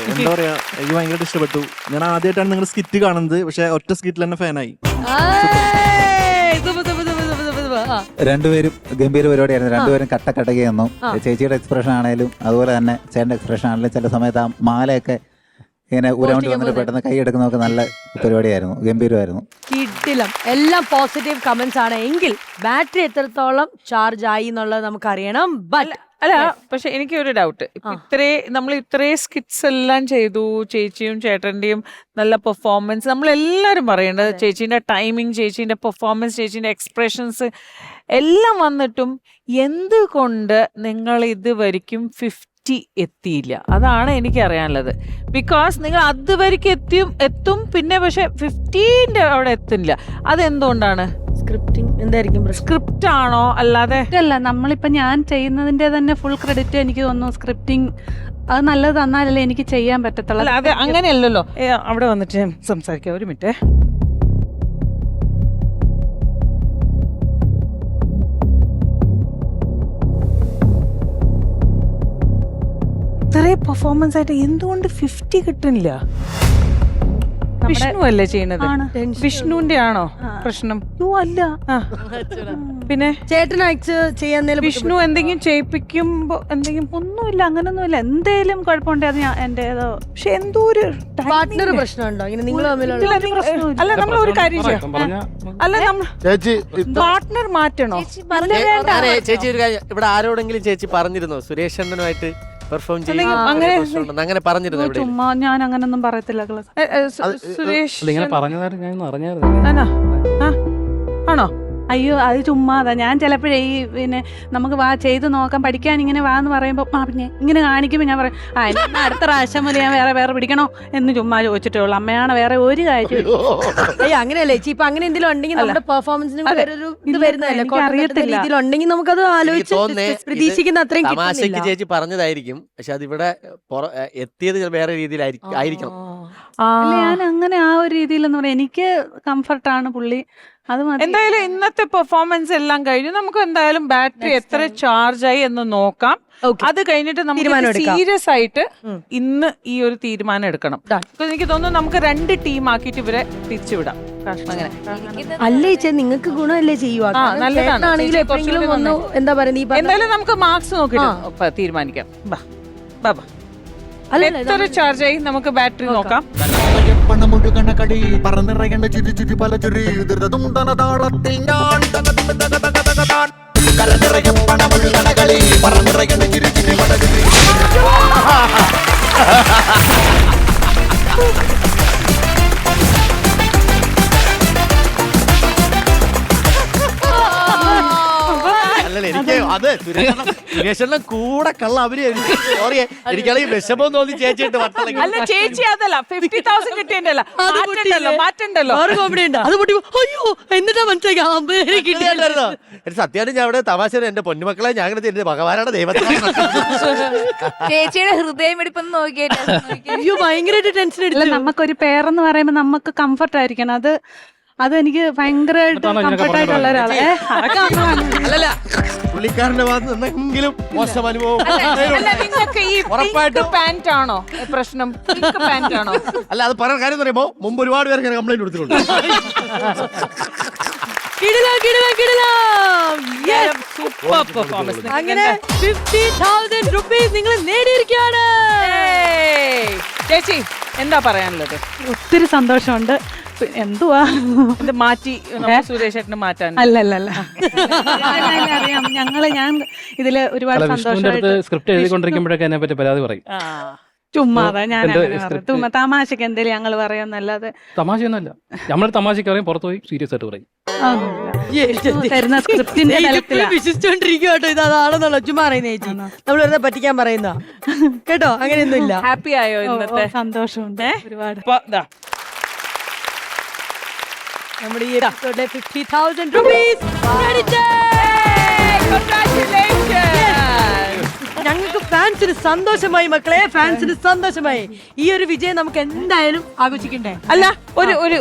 എന്താ പറയാ, എനിക്ക് ഭയങ്കരമായിട്ട് ഇഷ്ടപ്പെട്ടു. ഞാൻ ആദ്യമായിട്ടാണ് നിങ്ങളുടെ സ്കിറ്റ് കാണുന്നത്, പക്ഷെ ഒറ്റ സ്കിറ്റിൽ തന്നെ ഫാനായി. രണ്ടുപേരും ഗംഭീര പരിപാടിയായിരുന്നു. രണ്ടുപേരും കട്ടക്കട്ടയ്ക്ക് നിന്നു. ചേച്ചിയുടെ എക്സ്പ്രഷൻ ആണെങ്കിലും അതുപോലെ തന്നെ ചേട്ടൻ്റെ എക്സ്പ്രഷൻ ആണെങ്കിലും ചില സമയത്ത് ആ മാലയൊക്കെ ഇങ്ങനെ ഉരവണ്ടി വന്നിട്ട് പെട്ടെന്ന് കൈ എടുക്കുന്നതൊക്കെ നല്ല പരിപാടിയായിരുന്നു. ഗംഭീരമായിരുന്നു. കിട്ടില്ല. എല്ലാം പോസിറ്റീവ് കമന്റ്സ് ആണ്. എങ്കിൽ ബാറ്ററി എത്രത്തോളം ചാർജ് ആയി എന്നുള്ളത് നമുക്കറിയണം. ബട്ട് അല്ല, പക്ഷെ എനിക്ക് ഒരു ഡൗട്ട്. നമ്മൾ ഇത്രേ സ്കിറ്റ്സ് എല്ലാം ചെയ്തു, ചേച്ചിയും ചേട്ടന്റെയും നല്ല പെർഫോമൻസ്, നമ്മളെല്ലാരും പറയേണ്ടത് ചേച്ചീന്റെ ടൈമിങ്, ചേച്ചീന്റെ പെർഫോമൻസ്, ചേച്ചീന്റെ എക്സ്പ്രഷൻസ് എല്ലാം വന്നിട്ടും എന്തുകൊണ്ട് നിങ്ങൾ ഇതുവരെക്കും 50 എത്തിയില്ല? അതാണ് എനിക്ക് അറിയാനുള്ളത്. ബിക്കോസ് നിങ്ങൾ അതുവരെക്കും എത്തും, പിന്നെ പക്ഷെ 50ന്റെ അവിടെ എത്തില്ല. അതെന്തുകൊണ്ടാണ്? സ്ക്രിപ്റ്റിംഗ് എന്തായിരിക്കും? സ്ക്രിപ്റ്റ് ആണോ അല്ലാതെ? അല്ല, നമ്മളിപ്പോ ഞാൻ ചെയ്യുന്നതിന്റെ തന്നെ ഫുൾ ക്രെഡിറ്റ് എനിക്ക് തോന്നുന്നു സ്ക്രിപ്റ്റിംഗ് അത് നല്ലത് തന്നാലല്ലേ എനിക്ക് ചെയ്യാൻ പറ്റത്തുള്ളൂ. അല്ല, അത് അങ്ങനെയല്ലല്ലോ. അവിടെ വന്നിട്ട് ഞാൻ സംസാരിക്കാം, ഒരു മിനിറ്റ്. ഇത്രയും പെർഫോമൻസ് ആയിട്ട് എന്തുകൊണ്ട് 50 കിട്ടുന്നില്ല? വിഷ്ണു അല്ലേ ചെയ്യണത്? വിഷ്ണുവിന്റെ ആണോ പ്രശ്നം? അല്ല, പിന്നെ ചേട്ടനയച്ച് ചെയ്യാൻ വിഷ്ണു എന്തെങ്കിലും ചെയ്യിപ്പിക്കുമ്പോ എന്തെങ്കിലും ഒന്നുമില്ല, അങ്ങനൊന്നുമില്ല. എന്തേലും കുഴപ്പമുണ്ടേ അത് ഞാൻ എന്റെ പക്ഷെ എന്തോ ഒരു പാർട്ട്ണർ പ്രശ്നമുണ്ടോ? ഇങ്ങനെ നിങ്ങൾ തമ്മിലുള്ള അല്ല, നമ്മൾ ഒരു കാര്യം ചെയ്യാം. അല്ല, നമ്മൾ ചേച്ചി പാർട്ട്ണർ മാറ്റണോ? ചേച്ചി ഒരു കാര്യം, ഇവിടെ ആരോടെങ്കിലും ചേച്ചി പറഞ്ഞിരുന്നോ സുരേഷ് അണ്ണനുമായിട്ട് പെർഫോം അങ്ങനെ പറഞ്ഞിരുന്നു? ചുമ്മാ ഞാൻ അങ്ങനൊന്നും പറയത്തില്ല. സുരേഷ് ഇങ്ങനെ പറഞ്ഞതായിട്ട് ഞാൻ അറിഞ്ഞായിരുന്നു. ആണോ? അയ്യോ, അത് ചുമ്മാതാ. ഞാൻ ചിലപ്പോഴേ ഈ പിന്നെ നമുക്ക് ചെയ്ത് നോക്കാം, പഠിക്കാൻ ഇങ്ങനെ വാന്ന് പറയുമ്പോ പിന്നെ ഇങ്ങനെ കാണിക്കുമ്പോ ഞാൻ പറയും അടുത്ത പ്രാവശ്യം മുതൽ ഞാൻ വേറെ പിടിക്കണോ എന്ന് ചുമ്മാ ചോദിച്ചിട്ടേ ഉള്ളൂ. അമ്മയാണ് വേറെ ഒരു കാര്യം. അങ്ങനെയല്ലേ ചേച്ചി? ഇപ്പൊ അങ്ങനെ എന്തെങ്കിലും ഉണ്ടെങ്കിൽ നമ്മുടെ പെർഫോമൻസിന് അറിയത്തില്ല ഉണ്ടെങ്കിൽ നമുക്കത് ആലോചിച്ച് പ്രതീക്ഷിക്കുന്ന അത്രയും തമാശക്ക് ചേച്ചി പറഞ്ഞതായിരിക്കും, പക്ഷെ അതിവിടെ എത്തിയത് വേറെ രീതിയിലായിരിക്കണം. ഞാൻ അങ്ങനെ ആ ഒരു രീതിയിലെന്ന് പറയാം. എനിക്ക് കംഫർട്ടാണ് പുള്ളി. അത് എന്തായാലും ഇന്നത്തെ പെർഫോമൻസ് എല്ലാം കഴിഞ്ഞു. നമുക്ക് എന്തായാലും ബാറ്ററി എത്ര ചാർജ് ആയി എന്ന് നോക്കാം. അത് കഴിഞ്ഞിട്ട് നമുക്ക് സീരിയസ് ആയിട്ട് ഇന്ന് ഈ ഒരു തീരുമാനം എടുക്കണം. എനിക്ക് തോന്നുന്നു നമുക്ക് 2 ടീം ആക്കിയിട്ട് ഇവരെ തിരിച്ചുവിടാം. അങ്ങനെ അല്ലേ നിങ്ങൾക്ക് ഗുണമല്ലേ ചെയ്യുക? നല്ലതാണെങ്കിലും എന്താ പറയുക, എന്തായാലും നമുക്ക് മാർക്സ് നോക്കിയിട്ട് തീരുമാനിക്കാം. എത്ര ചാർജ് ആയി നമുക്ക് ബാറ്ററി നോക്കാം. പണമുഴുകണ പറന്നിറങ്ങേണ്ട ചുരി ചുരി പല ചുരി താളത്തിൽ ഞാൻ കരനിറയും പണമുഴുകണ കളി പറന്നിറങ്ങേണ്ട ചുരി ചുരി പല ചുരി. എനിക്ക് അത് സുരേഷണ്ണ കൂടെ കള്ള അഭിനയിച്ചു. സോറി, എനിക്കാണെങ്കിൽ വിഷമം തോന്നി ചേച്ചിട്ട് വട്ടള. അല്ല ചേച്ചി, അതല്ല 50,000 കിട്ടിയല്ലോ, മാറ്റണ്ടല്ലോ. എന്നിട്ടാ മനസ്സിലാക്കിയോ? സത്യമായിട്ട് ഞാൻ അവിടെ തമാശ എന്റെ പൊന്നുമക്കളെ ഞാൻ അങ്ങനെ എന്റെ ഭഗവാനാണ് ദൈവത്തിനെ. ചേച്ചിയുടെ ഹൃദയം എടുപ്പെന്ന് നോക്കിയിട്ട് ഭയങ്കരമായിട്ട് ടെൻഷൻ എടുത്തില്ല. നമുക്കൊരു പേരെന്ന് പറയുമ്പോ നമുക്ക് കംഫർട്ട് ആയിരിക്കണം. അതെനിക്ക് ഭയങ്കരമായിട്ട് കംഫർട്ടായിട്ടുള്ള ഒരാളെ അല്ലല്ല, പുള്ളിക്കാരന്റെ ഭാഗത്ത് നിന്നെങ്കിലും മോശം അനുഭവം. നിങ്ങൾക്ക് ഈ ഉറപ്പായിട്ടും പാന്റ് ആണോ പ്രശ്നം? പാന്റ് ആണോ? അല്ല, അത് പറയാൻ കാര്യം എന്ന് പറയുമ്പോ മുമ്പ് ഒരുപാട് പേർക്ക് ഞാൻ കംപ്ലൈന്റ് കൊടുത്തിട്ടുണ്ട്. അങ്ങനെ 50,000 rupees നിങ്ങൾ നേടിയിരിക്കുകയാണ്. ചേച്ചി എന്താ പറയാനുള്ളത്? ഒത്തിരി സന്തോഷമുണ്ട്. എന്തുവാ ഇത് മാറ്റി സുരേഷ് ചേട്ടന് മാറ്റാൻ? അല്ലല്ല, അറിയാം. ഞാൻ ഇതില് ഒരുപാട് സന്തോഷമായിട്ട് സ്ക്രിപ്റ്റ് എഴുതിക്കൊണ്ടിരിക്കുമ്പോഴൊക്കെ എന്നെ പറ്റി പരാതി പറയും. ചുമ്മാതാ, ഞാൻ തമാശക്ക് എന്തെങ്കിലും ഞങ്ങൾ പറയാന്നല്ലാതെ. തമാശയൊന്നുമല്ല, നമ്മൾ തമാശക്ക് പറയും, പുറത്ത് പോയി സീരിയസ് ആയിട്ട് പറയും. തരുന്ന സ്ക്രിപ്റ്റിന്റെ വിശ്വസിച്ചോണ്ടിരിക്കും ഇത് അതാണെന്നുള്ള ചുമ്മാ പറയുന്ന ചേച്ചി. നമ്മൾ വെറുതെ പറ്റിക്കാൻ പറയുന്ന കേട്ടോ. അങ്ങനെയൊന്നും ഇല്ല. ഹാപ്പി ആയോ ഇന്നത്തെ? സന്തോഷമുണ്ട് ഒരുപാട്. നമ്മുടെ ഈ 50,000 rupees ഞങ്ങൾക്ക് ഫാൻസിന് സന്തോഷമായി മക്കളെ, ഫാൻസിന് സന്തോഷമായി. ഈ ഒരു വിജയം നമുക്ക് എന്തായാലും ആഘോഷിക്കണ്ടേ? അല്ല, ഒരു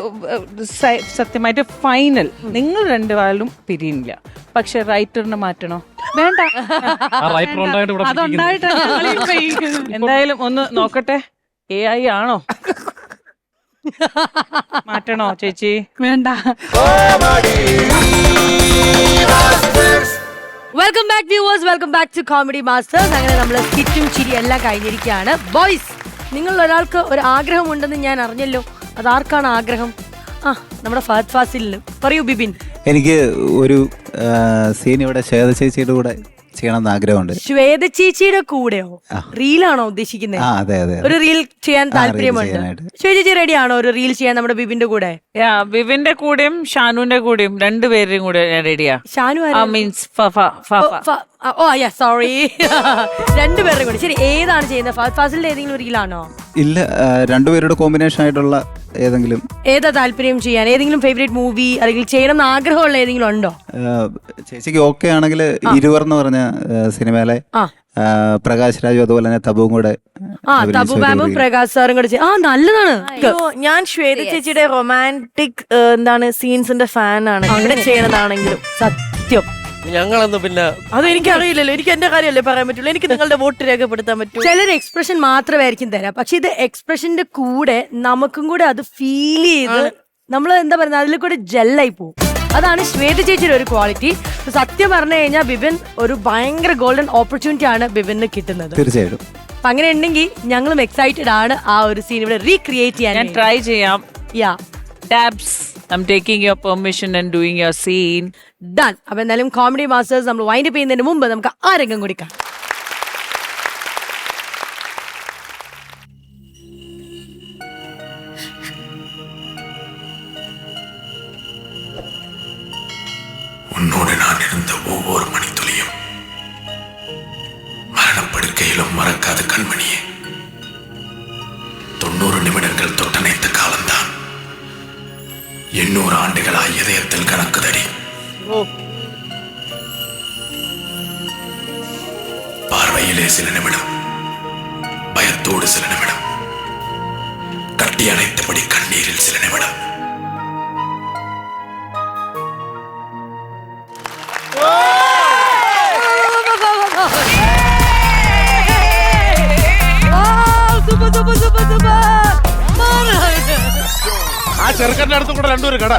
സത്യമായിട്ട് ഫൈനൽ നിങ്ങൾ രണ്ടുപേരും പിരിയില്ല, പക്ഷെ റൈറ്ററിനെ മാറ്റണോ? വേണ്ട, എന്തായാലും ഒന്ന് നോക്കട്ടെ. AI ആണോ? മാറ്റണോ ചേച്ചി? വേണ്ട. Welcome back viewers, welcome back to comedy masters. അങ്ങനെ നമ്മൾ സ്കിറ്റും ചിരി എല്ലാം കഴിഞ്ഞിരിക്കുകയാണ്. ബോയ്സ്, നിങ്ങൾ ഒരാൾക്ക് ഒരു ആഗ്രഹം ഉണ്ടെന്ന് ഞാൻ അറിഞ്ഞല്ലോ. അതാർക്കാണ് ആഗ്രഹം? നമ്മുടെ ഫഹദ് ഫാസിലിന് പറയൂ ബിബിൻ. എനിക്ക് ഒരു സീൻ ഇവിടെ ശ്വേത ചേച്ചിയുടെ കൂടെ ചെയ്യണമെന്ന് ആഗ്രഹമുണ്ട്. ശ്വേത ചേച്ചിയുടെ കൂടെയോ? റീലാണോ ഉദ്ദേശിക്കുന്നത്? അതെ അതെ, ഒരു റീൽ ചെയ്യാൻ താല്പര്യമുണ്ട്. ശ്വേത ചേച്ചി റെഡി ആണോ ഒരു റീൽ ചെയ്യാൻ നമ്മുടെ ബിബിന്റെ കൂടെ? ബിബിന്റെ കൂടെയും ഷാനുവിന്റെ കൂടെയും രണ്ടുപേരുടെയും കൂടെ ഞാൻ റെഡിയാ. ഷാനു മീൻസ് സോറി, രണ്ടുപേരുടെ കൂടെ. ശരി, ഏതാണ് ചെയ്യുന്നത്? ഫഹദ് ഫാസിലിന്റെ ഏതെങ്കിലും റീലാണോ? ഇല്ല, രണ്ടുപേരുടെ കോമ്പിനേഷൻ ആയിട്ടുള്ള ഏതെങ്കിലും. ഏതാ താല്പര്യം ചെയ്യാൻ? ഏതെങ്കിലും ഫേവറേറ്റ് മൂവി അല്ലെങ്കിൽ ചെയ്യണം എന്ന് ആഗ്രഹമുള്ള ഏതെങ്കിലും ഉണ്ടോ? ചേച്ചിക്ക് ഓക്കെ ആണെങ്കിൽ ഇരുവർ എന്ന് പറഞ്ഞ സിനിമയിലെ പ്രകാശ് രാജു അതുപോലെ തന്നെ തബുവും കൂടെ. തബു മാമും പ്രകാശ് സാറും കൂടെ നല്ലതാണ്. ഞാൻ ശ്വേത ചേച്ചിയുടെ റൊമാൻറ്റിക് എന്താണ് സീൻസിന്റെ ഫാനാണ്. അങ്ങനെ ചെയ്യണതാണെങ്കിലും സത്യം ഞങ്ങളൊന്നും പിന്നെ അത് എനിക്കറിയില്ലല്ലോ. എനിക്ക് എന്റെ കാര്യമല്ലേ പറയാൻ പറ്റുള്ളൂ. എനിക്ക് നിങ്ങളുടെ വോട്ട് രേഖപ്പെടുത്താൻ പറ്റും. ചിലർ എക്സ്പ്രഷൻ മാത്രമായിരിക്കും തരാം, പക്ഷെ ഇത് എക്സ്പ്രഷന്റെ കൂടെ നമുക്കും കൂടെ അത് ഫീൽ ചെയ്ത് നമ്മൾ എന്താ പറയുന്നത്, അതിൽ കൂടെ ജെല്ലായി പോകും. അതാണ് ശ്വേത ചേച്ചിയുടെ ഒരു ക്വാളിറ്റി. സത്യം പറഞ്ഞു കഴിഞ്ഞാൽ ബിബിൻ ഒരു ഭയങ്കര ഗോൾഡൻ ഓപ്പർച്യൂണിറ്റി ആണ് ബിബിന് കിട്ടുന്നത്. തീർച്ചയായിട്ടും. അപ്പൊ അങ്ങനെ ഉണ്ടെങ്കിൽ ഞങ്ങളും എക്സൈറ്റഡ് ആണ് ആ ഒരു സീൻ ഇവിടെ റീക്രിയേറ്റ് ചെയ്യാൻ. ഞാൻ ട്രൈ ചെയ്യാം. യാ tabs, I'm taking your permission and doing your scene. Done. അപ്പൊ എന്തായാലും കോമഡി മാസ്റ്റേഴ്സ് നമ്മൾ വൈൻഡ് അപ്പ് ചെയ്യുന്നതിന് മുമ്പ് നമുക്ക് ആ രംഗം കൂടി കാണാം. உன்னோடு நான் இருந்த ஒவ்வொரு மணித்துளியும் மரணப்படுக்கையிலும் மறக்காத கண்மணியே. 90 நிமிடங்கள் தொட்டனைத்த காலம்தான் 800 ஆண்டுகளாய் இதயத்தில் கணக்குதடி. பார்வையிலே சில நிமிடம், பயத்தோடு சில நிமிடம், கட்டி அணைத்தபடி கண்ணீரில் சில நிமிடம். ആ ചെറുക്കന്റെ അടുത്ത് കൂടെ രണ്ടുപേരും കട.